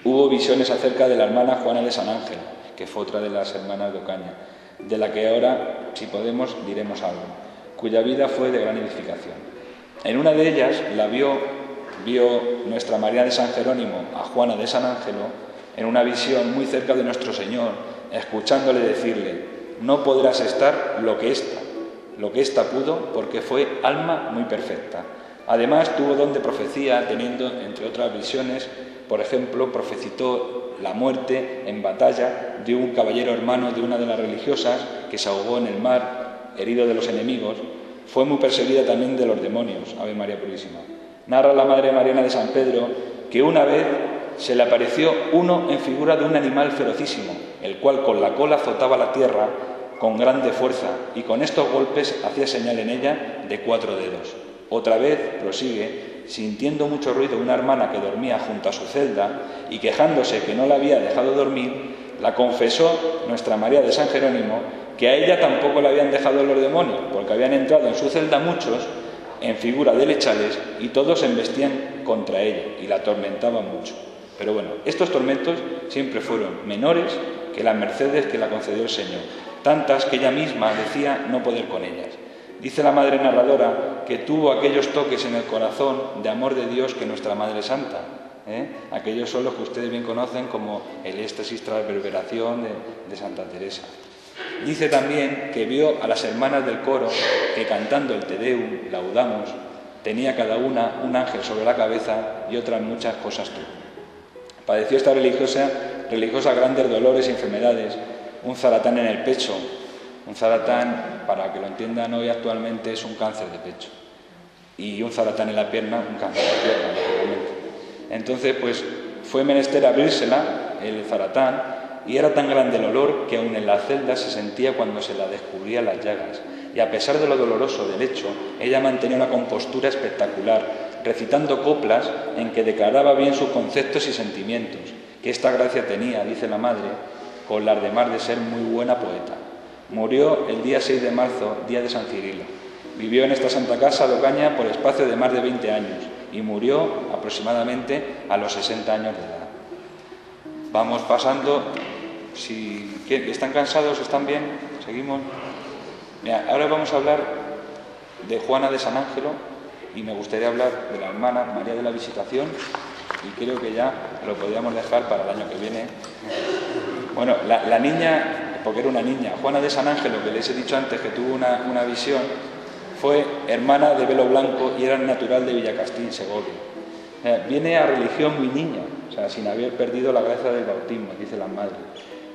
Hubo visiones acerca de la hermana Juana de San Ángel, que fue otra de las hermanas de Ocaña, de la que ahora, si podemos, diremos algo, cuya vida fue de gran edificación. En una de ellas la vio nuestra María de San Jerónimo a Juana de San Ángelo en una visión muy cerca de nuestro Señor, escuchándole decirle: no podrás estar lo que ésta pudo, porque fue alma muy perfecta. Además tuvo don de profecía, teniendo, entre otras visiones, por ejemplo, profetizó la muerte en batalla de un caballero hermano de una de las religiosas que se ahogó en el mar, herido de los enemigos. Fue muy perseguida también de los demonios, Ave María Purísima. Narra la Madre Mariana de San Pedro que una vez se le apareció uno en figura de un animal ferocísimo, el cual con la cola azotaba la tierra con grande fuerza, y con estos golpes hacía señal en ella de 4 dedos. Otra vez, prosigue, sintiendo mucho ruido una hermana que dormía junto a su celda y quejándose que no la había dejado dormir, la confesó nuestra María de San Jerónimo que a ella tampoco le habían dejado los demonios, porque habían entrado en su celda muchos en figura de lechales y todos se embestían contra ella y la atormentaban mucho. Pero bueno, estos tormentos siempre fueron menores que las mercedes que la concedió el Señor, tantas que ella misma decía no poder con ellas. Dice la madre narradora que tuvo aquellos toques en el corazón de amor de Dios que nuestra Madre Santa, aquellos son los que ustedes bien conocen como el éxtasis tras reverberación de Santa Teresa. Dice también que vio a las hermanas del coro que cantando el Te Deum, laudamos, tenía cada una un ángel sobre la cabeza y otras muchas cosas tuvo. Padeció esta religiosa grandes dolores y enfermedades, un zaratán en el pecho. Un zaratán, para que lo entiendan hoy actualmente, es un cáncer de pecho. Y un zaratán en la pierna, un cáncer de pierna, lógicamente. Entonces, pues, fue menester abrírsela, el zaratán, y era tan grande el olor que aún en la celda se sentía cuando se la descubría las llagas. Y a pesar de lo doloroso del hecho, ella mantenía una compostura espectacular, recitando coplas en que declaraba bien sus conceptos y sentimientos, que esta gracia tenía, dice la madre, con las demás de ser muy buena poeta. Murió el día 6 de marzo, día de San Cirilo. Vivió en esta santa casa de Ocaña por espacio de más de 20 años y murió aproximadamente a los 60 años de edad. Vamos pasando. ¿Están cansados? ¿Están bien? ¿Seguimos? Mira, ahora vamos a hablar de Juana de San Ángelo y me gustaría hablar de la hermana María de la Visitación y creo que ya lo podríamos dejar para el año que viene. Bueno, la niña, porque era una niña, Juana de San Ángelo, que les he dicho antes que tuvo una visión, fue hermana de Velo Blanco y era natural de Villacastín, Segovia. Viene a religión muy niña, o sea, sin haber perdido la gracia del bautismo, dice la madre.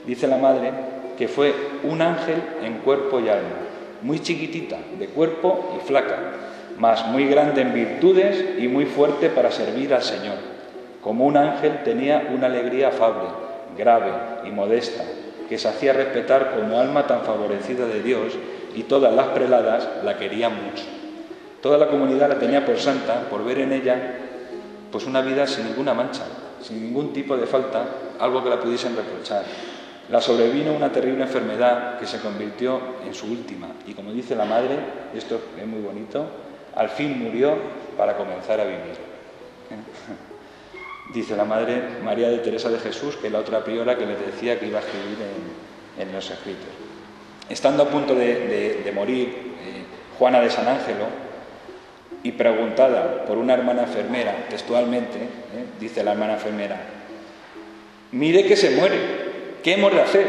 Dice la madre que fue un ángel en cuerpo y alma, muy chiquitita de cuerpo y flaca, mas muy grande en virtudes y muy fuerte para servir al Señor. Como un ángel tenía una alegría afable, grave y modesta, que se hacía respetar como alma tan favorecida de Dios, y todas las preladas la querían mucho. Toda la comunidad la tenía por santa, por ver en ella pues una vida sin ninguna mancha, sin ningún tipo de falta, algo que la pudiesen reprochar. La sobrevino una terrible enfermedad que se convirtió en su última, y como dice la madre, y esto es muy bonito, al fin murió para comenzar a vivir. Dice la madre María de Teresa de Jesús, que es la otra priora que les decía que iba a escribir en los escritos. Estando a punto de morir, Juana de San Ángelo, y preguntada por una hermana enfermera, textualmente, dice la hermana enfermera, mire que se muere, ¿qué hemos de hacer?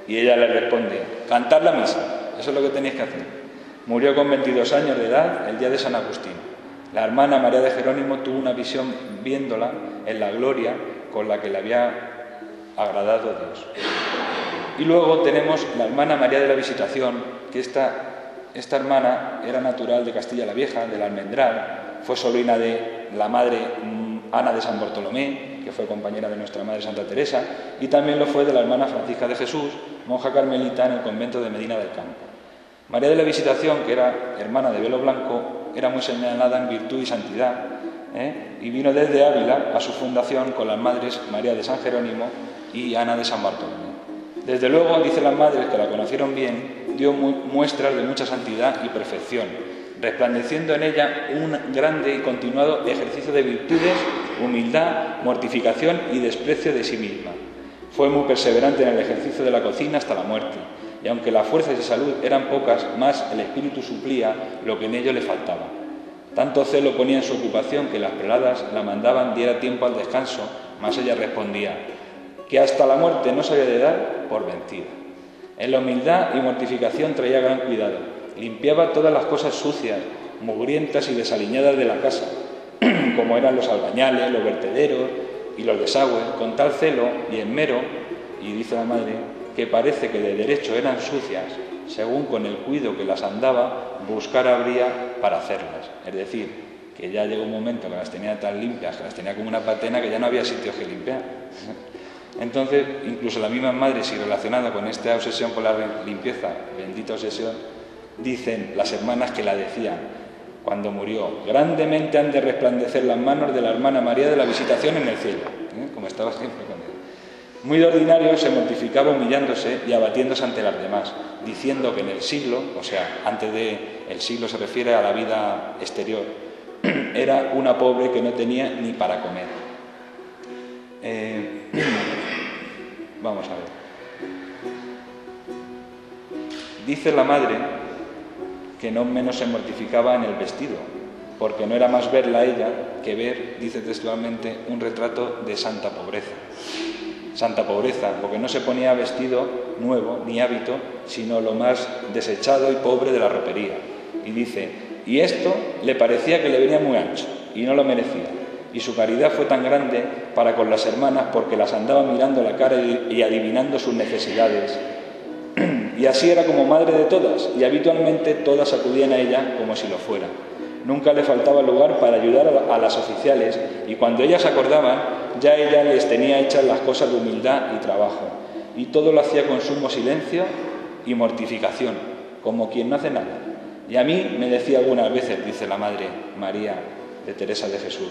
Y ella le responde, cantar la misa, eso es lo que tenéis que hacer. Murió con 22 años de edad el día de San Agustín. La hermana María de Jerónimo tuvo una visión viéndola en la gloria con la que le había agradado Dios. Y luego tenemos la hermana María de la Visitación, que esta hermana era natural de Castilla la Vieja, del Almendral, fue sobrina de la madre Ana de San Bartolomé, que fue compañera de nuestra madre Santa Teresa, y también lo fue de la hermana Francisca de Jesús, monja carmelita en el convento de Medina del Campo. María de la Visitación, que era hermana de Velo Blanco, era muy señalada en virtud y santidad, y vino desde Ávila a su fundación con las madres María de San Jerónimo y Ana de San Bartolomé. Desde luego, dicen las madres que la conocieron bien, dio muestras de mucha santidad y perfección, resplandeciendo en ella un grande y continuado ejercicio de virtudes, humildad, mortificación y desprecio de sí misma. Fue muy perseverante en el ejercicio de la cocina hasta la muerte, y aunque las fuerzas de salud eran pocas, más el espíritu suplía lo que en ello le faltaba. Tanto celo ponía en su ocupación que las preladas la mandaban diera tiempo al descanso, mas ella respondía que hasta la muerte no se había de dar por vencida. En la humildad y mortificación traía gran cuidado, limpiaba todas las cosas sucias, mugrientas y desaliñadas de la casa, como eran los albañales, los vertederos y los desagües, con tal celo y esmero, y dice la madre, que parece que de derecho eran sucias, según con el cuido que las andaba, buscar habría para hacerlas. Es decir, que ya llegó un momento que las tenía tan limpias, que las tenía como una patena, que ya no había sitios que limpiar. Entonces, incluso la misma madre, si relacionada con esta obsesión por la limpieza, bendita obsesión, dicen las hermanas que la decían cuando murió: grandemente han de resplandecer las manos de la hermana María de la Visitación en el cielo, como estaba siempre con ella. Muy de ordinario se mortificaba humillándose y abatiéndose ante las demás, diciendo que en el siglo, o sea, antes del siglo se refiere a la vida exterior, era una pobre que no tenía ni para comer. Vamos a ver. Dice la madre que no menos se mortificaba en el vestido, porque no era más verla a ella que ver, dice textualmente, un retrato de santa pobreza. Santa pobreza, porque no se ponía vestido nuevo ni hábito, sino lo más desechado y pobre de la ropería. Y dice, y esto le parecía que le venía muy ancho, y no lo merecía. Y su caridad fue tan grande para con las hermanas, porque las andaba mirando la cara y adivinando sus necesidades. Y así era como madre de todas, y habitualmente todas acudían a ella como si lo fuera. Nunca le faltaba lugar para ayudar a las oficiales, y cuando ellas acordaban, ya ella les tenía hechas las cosas de humildad y trabajo. Y todo lo hacía con sumo silencio y mortificación, como quien no hace nada. Y a mí me decía algunas veces, dice la Madre María de Teresa de Jesús,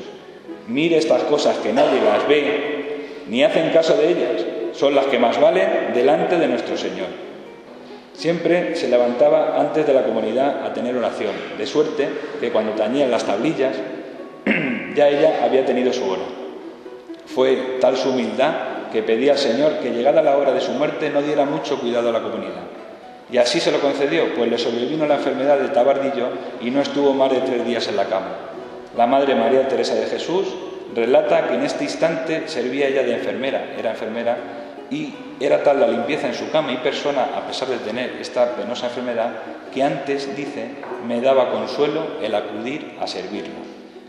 mire estas cosas que nadie las ve, ni hacen caso de ellas, son las que más valen delante de nuestro Señor. Siempre se levantaba antes de la comunidad a tener oración, de suerte que cuando tañían las tablillas, ya ella había tenido su hora. Fue tal su humildad que pedía al Señor que llegada la hora de su muerte no diera mucho cuidado a la comunidad. Y así se lo concedió, pues le sobrevino la enfermedad del tabardillo y no estuvo más de 3 días en la cama. La Madre María Teresa de Jesús relata que en este instante servía ella de enfermera, era enfermera, y era tal la limpieza en su cama y persona, a pesar de tener esta penosa enfermedad, que antes, dice, me daba consuelo el acudir a servirla.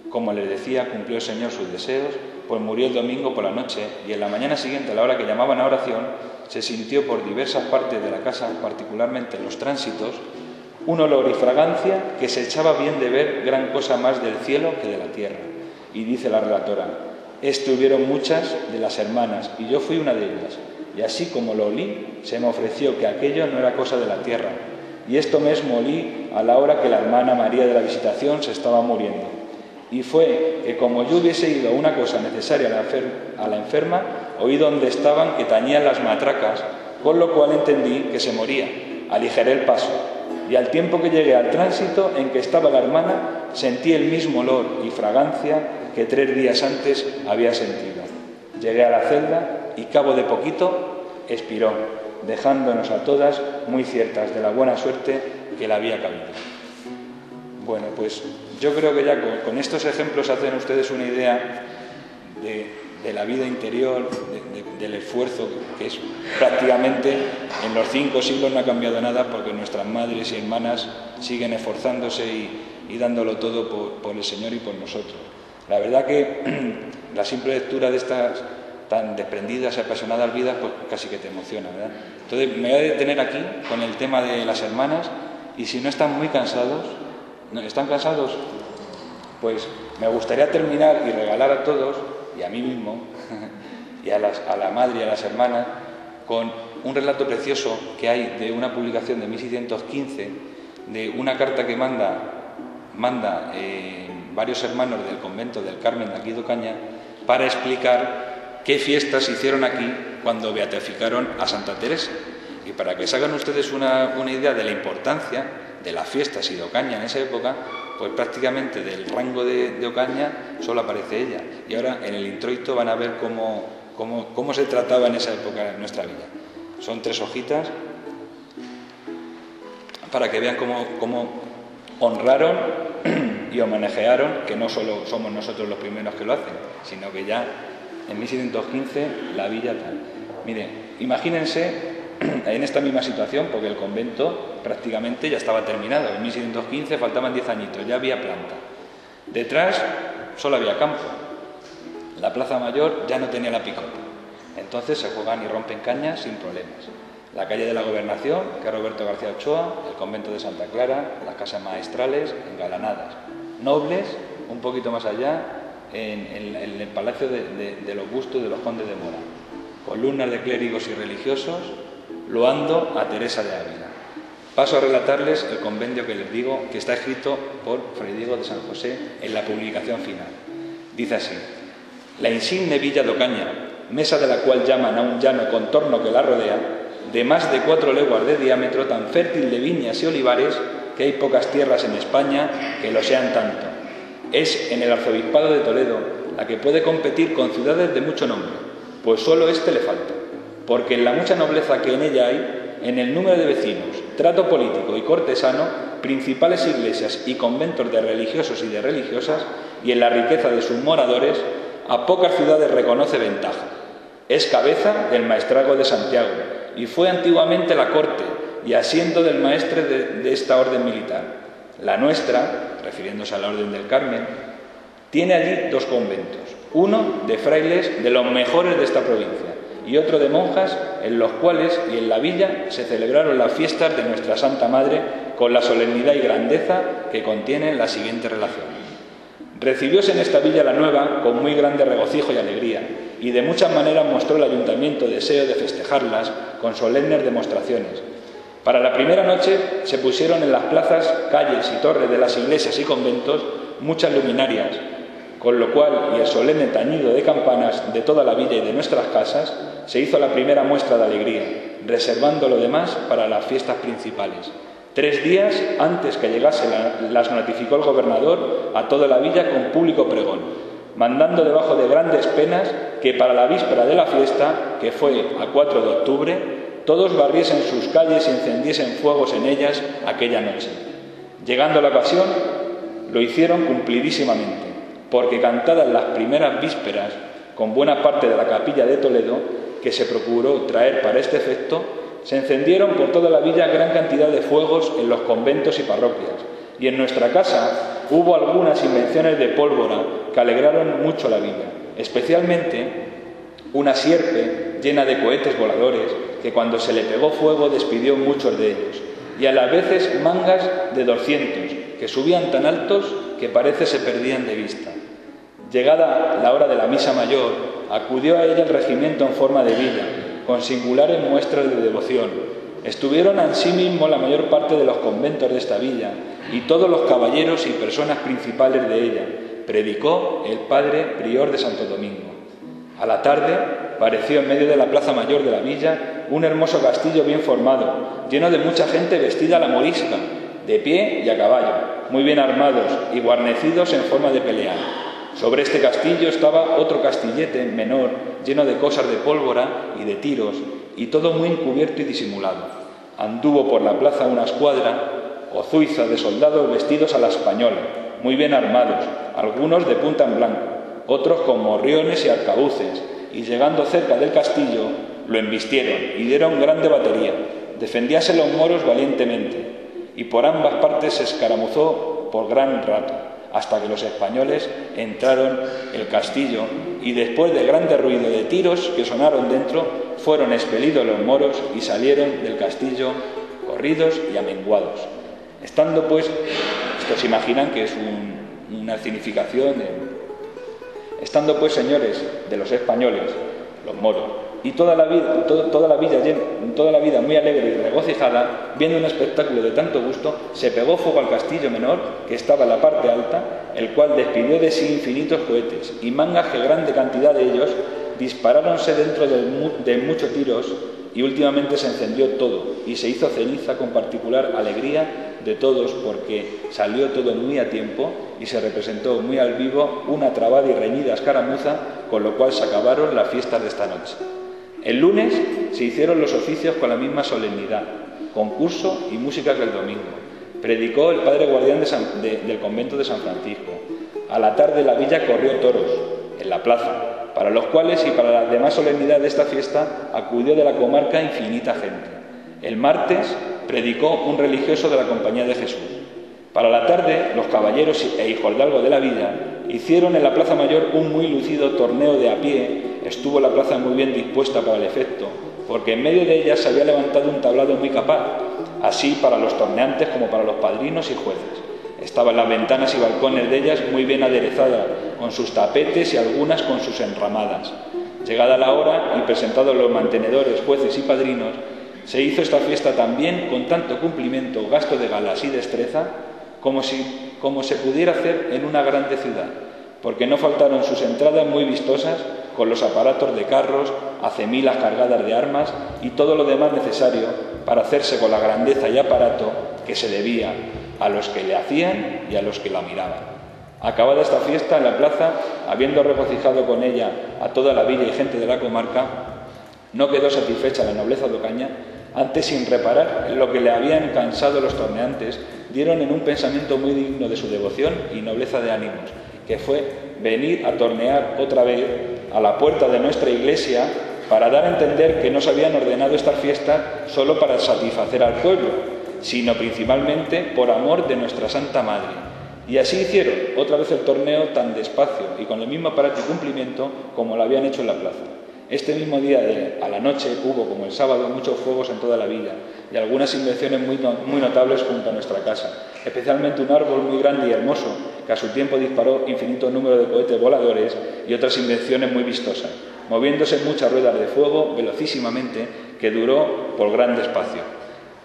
Como les decía, cumplió el Señor sus deseos, pues murió el domingo por la noche y en la mañana siguiente, a la hora que llamaban a oración, se sintió por diversas partes de la casa, particularmente en los tránsitos, un olor y fragancia que se echaba bien de ver gran cosa más del cielo que de la tierra. Y dice la relatora, estuvieron muchas de las hermanas y yo fui una de ellas, y así como lo olí, se me ofreció que aquello no era cosa de la tierra, y esto mismo olí a la hora que la hermana María de la Visitación se estaba muriendo. Y fue que como yo hubiese ido a una cosa necesaria a la enferma, oí donde estaban que tañían las matracas, con lo cual entendí que se moría. Aligeré el paso, y al tiempo que llegué al tránsito en que estaba la hermana, sentí el mismo olor y fragancia que 3 días antes había sentido. Llegué a la celda y cabo de poquito expiró, dejándonos a todas muy ciertas de la buena suerte que le había cabido. Bueno, pues yo creo que ya con estos ejemplos hacen ustedes una idea de la vida interior, del esfuerzo que es prácticamente en los 5 siglos no ha cambiado nada, porque nuestras madres y hermanas siguen esforzándose y dándolo todo por el Señor y por nosotros. La verdad que la simple lectura de estas tan desprendidas y apasionadas vidas, pues casi que te emociona, ¿verdad? Entonces me voy a detener aquí con el tema de las hermanas, y si no están muy cansados, ¿están cansados? Pues me gustaría terminar y regalar a todos, y a mí mismo, y a la madre y a las hermanas, con un relato precioso que hay de una publicación de 1615, de una carta que manda varios hermanos del convento del Carmen de aquí de Ocaña para explicar qué fiestas se hicieron aquí cuando beatificaron a Santa Teresa. Y para que se hagan ustedes una idea de la importancia de las fiestas y de Ocaña en esa época, pues prácticamente del rango de Ocaña solo aparece ella. Y ahora en el introito van a ver cómo se trataba en esa época en nuestra vida. Son 3 hojitas para que vean cómo honraron y homenajearon, que no solo somos nosotros los primeros que lo hacen, sino que ya en 1615 la villa tal. Mire, imagínense en esta misma situación, porque el convento prácticamente ya estaba terminado. En 1615 faltaban 10 añitos, ya había planta. Detrás solo había campo. La plaza mayor ya no tenía la picota. Entonces se juegan y rompen cañas sin problemas. La calle de la Gobernación, que es Roberto García Ochoa, el convento de Santa Clara, las casas maestrales engalanadas. Nobles un poquito más allá, en el Palacio de los Bustos de los Condes de Mora. Columnas de clérigos y religiosos loando a Teresa de Ávila. Paso a relatarles el convenio que les digo, que está escrito por Fray Diego de San José en la publicación final. Dice así: la insigne villa de Ocaña, mesa de la cual llaman a un llano contorno que la rodea, de más de 4 leguas de diámetro, tan fértil de viñas y olivares, que hay pocas tierras en España que lo sean tanto. Es en el arzobispado de Toledo la que puede competir con ciudades de mucho nombre, pues solo éste le falta, porque en la mucha nobleza que en ella hay, en el número de vecinos, trato político y cortesano, principales iglesias y conventos de religiosos y de religiosas, y en la riqueza de sus moradores, a pocas ciudades reconoce ventaja. Es cabeza del maestrazgo de Santiago, y fue antiguamente la corte y asiento del maestre de esta orden militar. La nuestra, refiriéndose a la Orden del Carmen, tiene allí 2 conventos, uno de frailes de los mejores de esta provincia y otro de monjas, en los cuales y en la villa se celebraron las fiestas de nuestra Santa Madre con la solemnidad y grandeza que contienen la siguiente relación. Recibióse en esta villa la nueva con muy grande regocijo y alegría, y de muchas maneras mostró el ayuntamiento deseo de festejarlas con solemnes demostraciones. Para la primera noche se pusieron en las plazas, calles y torres de las iglesias y conventos muchas luminarias, con lo cual, y el solemne tañido de campanas de toda la villa y de nuestras casas, se hizo la primera muestra de alegría, reservando lo demás para las fiestas principales. 3 días antes que llegase las notificó el gobernador a toda la villa con público pregón, mandando debajo de grandes penas que para la víspera de la fiesta, que fue a 4 de octubre, todos barriesen sus calles y encendiesen fuegos en ellas aquella noche. Llegando la ocasión, lo hicieron cumplidísimamente, porque cantadas las primeras vísperas con buena parte de la capilla de Toledo, que se procuró traer para este efecto, se encendieron por toda la villa gran cantidad de fuegos en los conventos y parroquias, y en nuestra casa hubo algunas invenciones de pólvora que alegraron mucho la villa, especialmente una sierpe llena de cohetes voladores que cuando se le pegó fuego despidió muchos de ellos, y a las veces mangas de 200 que subían tan altos que parece se perdían de vista. Llegada la hora de la misa mayor, acudió a ella el regimiento en forma de villa, con singulares muestras de devoción. Estuvieron ansimismo la mayor parte de los conventos de esta villa y todos los caballeros y personas principales de ella. Predicó el padre prior de Santo Domingo. A la tarde pareció en medio de la plaza mayor de la villa un hermoso castillo bien formado, lleno de mucha gente vestida a la morisca, de pie y a caballo, muy bien armados y guarnecidos en forma de pelear. Sobre este castillo estaba otro castillete menor, lleno de cosas de pólvora y de tiros, y todo muy encubierto y disimulado. Anduvo por la plaza una escuadra o zuiza de soldados vestidos a la española, muy bien armados, algunos de punta en blanco, otros con morriones y arcabuces, y llegando cerca del castillo, lo embistieron y dieron grande batería. Defendíase los moros valientemente, y por ambas partes se escaramuzó por gran rato, hasta que los españoles entraron el castillo y después de grande ruido de tiros que sonaron dentro, fueron expelidos los moros y salieron del castillo corridos y amenguados. Estando pues, estos se imaginan que es una significación estando pues señores de los españoles, los moros, y toda la vida muy alegre y regocijada, viendo un espectáculo de tanto gusto, se pegó fuego al castillo menor, que estaba en la parte alta, el cual despidió de sí infinitos cohetes, y mangas que grande cantidad de ellos disparáronse dentro de muchos tiros, y últimamente se encendió todo, y se hizo ceniza con particular alegría de todos, porque salió todo muy a tiempo, y se representó muy al vivo una trabada y reñida escaramuza, con lo cual se acabaron las fiestas de esta noche. El lunes se hicieron los oficios con la misma solemnidad, concurso y música que el domingo. Predicó el padre guardián del convento de San Francisco. A la tarde la villa corrió toros en la plaza, para los cuales y para la demás solemnidad de esta fiesta acudió de la comarca infinita gente. El martes predicó un religioso de la Compañía de Jesús. Para la tarde, los caballeros e hijosdalgo de la villa hicieron en la Plaza Mayor un muy lucido torneo de a pie. Estuvo la plaza muy bien dispuesta para el efecto, porque en medio de ella se había levantado un tablado muy capaz, así para los torneantes como para los padrinos y jueces. Estaban las ventanas y balcones de ellas muy bien aderezadas, con sus tapetes y algunas con sus enramadas. Llegada la hora y presentados los mantenedores, jueces y padrinos, se hizo esta fiesta también con tanto cumplimiento, gasto de galas y destreza, como se pudiera hacer en una grande ciudad, porque no faltaron sus entradas muy vistosas, con los aparatos de carros, acemilas cargadas de armas y todo lo demás necesario para hacerse con la grandeza y aparato que se debía a los que le hacían y a los que la miraban. Acabada esta fiesta en la plaza, habiendo regocijado con ella a toda la villa y gente de la comarca, no quedó satisfecha la nobleza de Ocaña. Antes, sin reparar en lo que le habían cansado los torneantes, dieron en un pensamiento muy digno de su devoción y nobleza de ánimos, que fue venir a tornear otra vez a la puerta de nuestra iglesia para dar a entender que no se habían ordenado estas fiestas solo para satisfacer al pueblo, sino principalmente por amor de nuestra Santa Madre. Y así hicieron otra vez el torneo tan despacio y con el mismo aparato y cumplimiento como lo habían hecho en la plaza. Este mismo día a la noche hubo, como el sábado, muchos fuegos en toda la villa y algunas invenciones muy notables junto a nuestra casa, especialmente un árbol muy grande y hermoso que a su tiempo disparó infinito número de cohetes voladores y otras invenciones muy vistosas, moviéndose muchas ruedas de fuego velocísimamente que duró por gran espacio.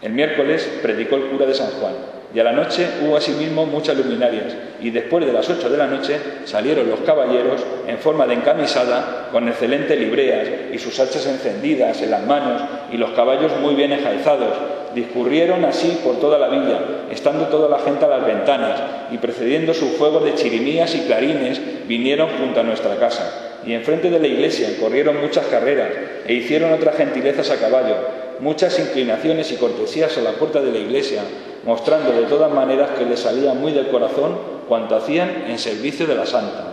El miércoles predicó el cura de San Juan y a la noche hubo asimismo muchas luminarias y después de las 8 de la noche salieron los caballeros en forma de encamisada con excelentes libreas y sus hachas encendidas en las manos y los caballos muy bien enjaezados. Discurrieron así por toda la villa, estando toda la gente a las ventanas y precediendo sus fuegos de chirimías y clarines vinieron junto a nuestra casa. Y enfrente de la iglesia corrieron muchas carreras e hicieron otras gentilezas a caballo, muchas inclinaciones y cortesías a la puerta de la iglesia, mostrando de todas maneras que les salía muy del corazón cuanto hacían en servicio de la Santa.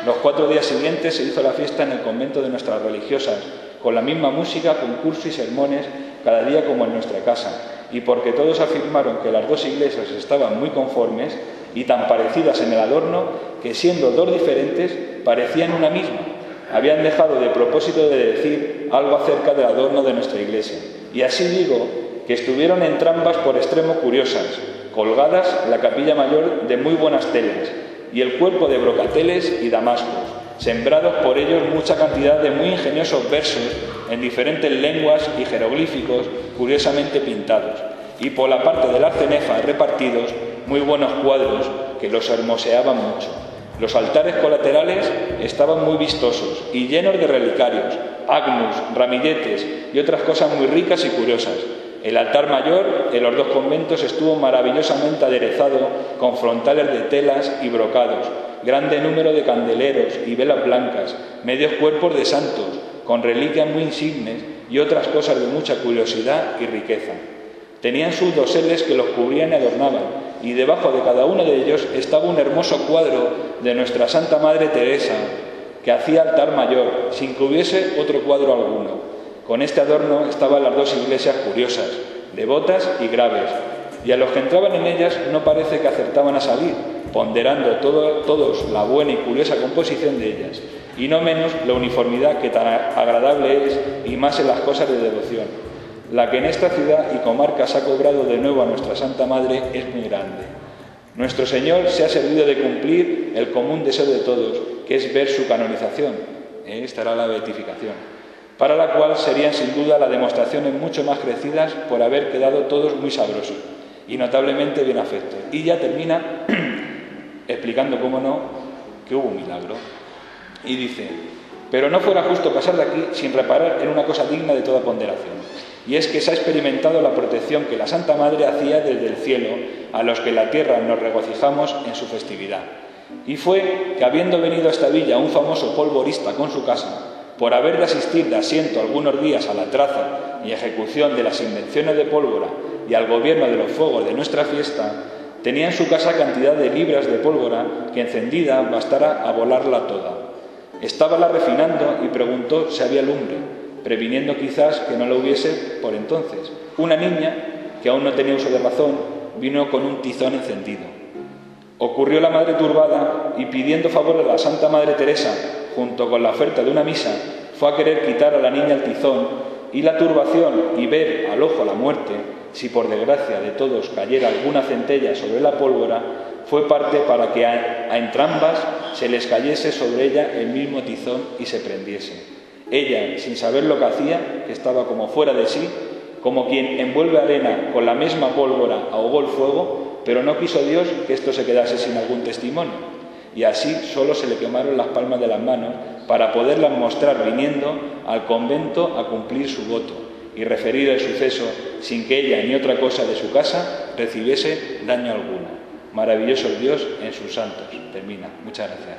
Los 4 días siguientes se hizo la fiesta en el convento de nuestras religiosas, con la misma música, concurso y sermones, cada día como en nuestra casa, y porque todos afirmaron que las dos iglesias estaban muy conformes y tan parecidas en el adorno que, siendo dos diferentes, parecían una misma. Habían dejado de propósito de decir algo acerca del adorno de nuestra iglesia. Y así digo que estuvieron entrambas por extremo curiosas, colgadas la capilla mayor de muy buenas telas, y el cuerpo de brocateles y damascos, sembrados por ellos mucha cantidad de muy ingeniosos versos en diferentes lenguas y jeroglíficos curiosamente pintados, y por la parte de las cenefas repartidos muy buenos cuadros que los hermoseaban mucho. Los altares colaterales estaban muy vistosos y llenos de relicarios, agnus, ramilletes y otras cosas muy ricas y curiosas. El altar mayor en los dos conventos estuvo maravillosamente aderezado con frontales de telas y brocados, grande número de candeleros y velas blancas, medios cuerpos de santos, con reliquias muy insignes y otras cosas de mucha curiosidad y riqueza. Tenían sus doseles que los cubrían y adornaban, y debajo de cada uno de ellos estaba un hermoso cuadro de nuestra Santa Madre Teresa, que hacía altar mayor, sin que hubiese otro cuadro alguno. Con este adorno estaban las dos iglesias curiosas, devotas y graves, y a los que entraban en ellas no parece que acertaban a salir, ponderando todos la buena y curiosa composición de ellas, y no menos la uniformidad que tan agradable es, y más en las cosas de devoción. La que en esta ciudad y comarcas ha cobrado de nuevo a nuestra Santa Madre es muy grande. Nuestro Señor se ha servido de cumplir el común deseo de todos, que es ver su canonización. Esta era la beatificación, para la cual serían sin duda las demostraciones mucho más crecidas por haber quedado todos muy sabrosos y notablemente bien afectos. Y ya termina explicando, cómo no, que hubo un milagro. Y dice: pero no fuera justo pasar de aquí sin reparar en una cosa digna de toda ponderación. Y es que se ha experimentado la protección que la Santa Madre hacía desde el cielo a los que en la tierra nos regocijamos en su festividad. Y fue que, habiendo venido a esta villa un famoso polvorista con su casa, por haber de asistir de asiento algunos días a la traza y ejecución de las invenciones de pólvora y al gobierno de los fuegos de nuestra fiesta, tenía en su casa cantidad de libras de pólvora que encendida bastara a volarla toda. Estábala refinando y preguntó si había lumbre, previniendo quizás que no lo hubiese por entonces. Una niña, que aún no tenía uso de razón, vino con un tizón encendido. Ocurrió la madre turbada y, pidiendo favor a la Santa Madre Teresa, junto con la oferta de una misa, fue a querer quitar a la niña el tizón, y la turbación y ver al ojo la muerte, si por desgracia de todos cayera alguna centella sobre la pólvora, fue parte para que a entrambas se les cayese sobre ella el mismo tizón y se prendiese. Ella, sin saber lo que hacía, que estaba como fuera de sí, como quien envuelve arena con la misma pólvora, ahogó el fuego, pero no quiso Dios que esto se quedase sin algún testimonio. Y así solo se le quemaron las palmas de las manos para poderlas mostrar viniendo al convento a cumplir su voto y referir el suceso sin que ella ni otra cosa de su casa recibiese daño alguno. Maravilloso el Dios en sus santos. Termina. Muchas gracias.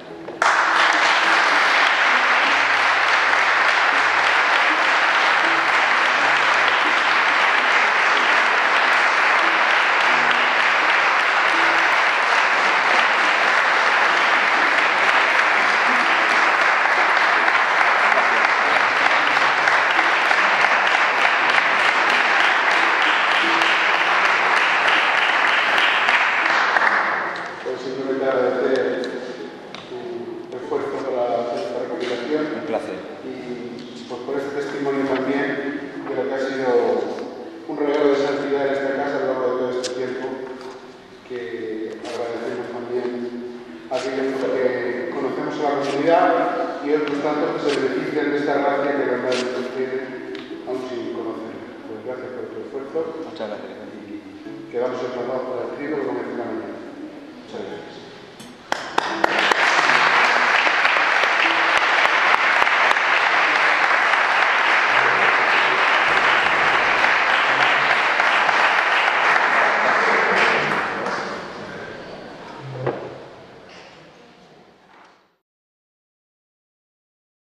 Simplemente agradecer tu esfuerzo para esta recopilación. Un placer. Y pues por este testimonio también de lo que ha sido un regalo de santidad en esta casa a lo largo de todo este tiempo, que agradecemos también a aquellos que conocemos a la comunidad y otros tantos que se benefician de esta gracia que la madre nos tiene, aún sin conocer. Pues gracias por tu esfuerzo. Muchas gracias. Y quedamos emplazados para el trío, lo comentaré mañana. Muchas gracias.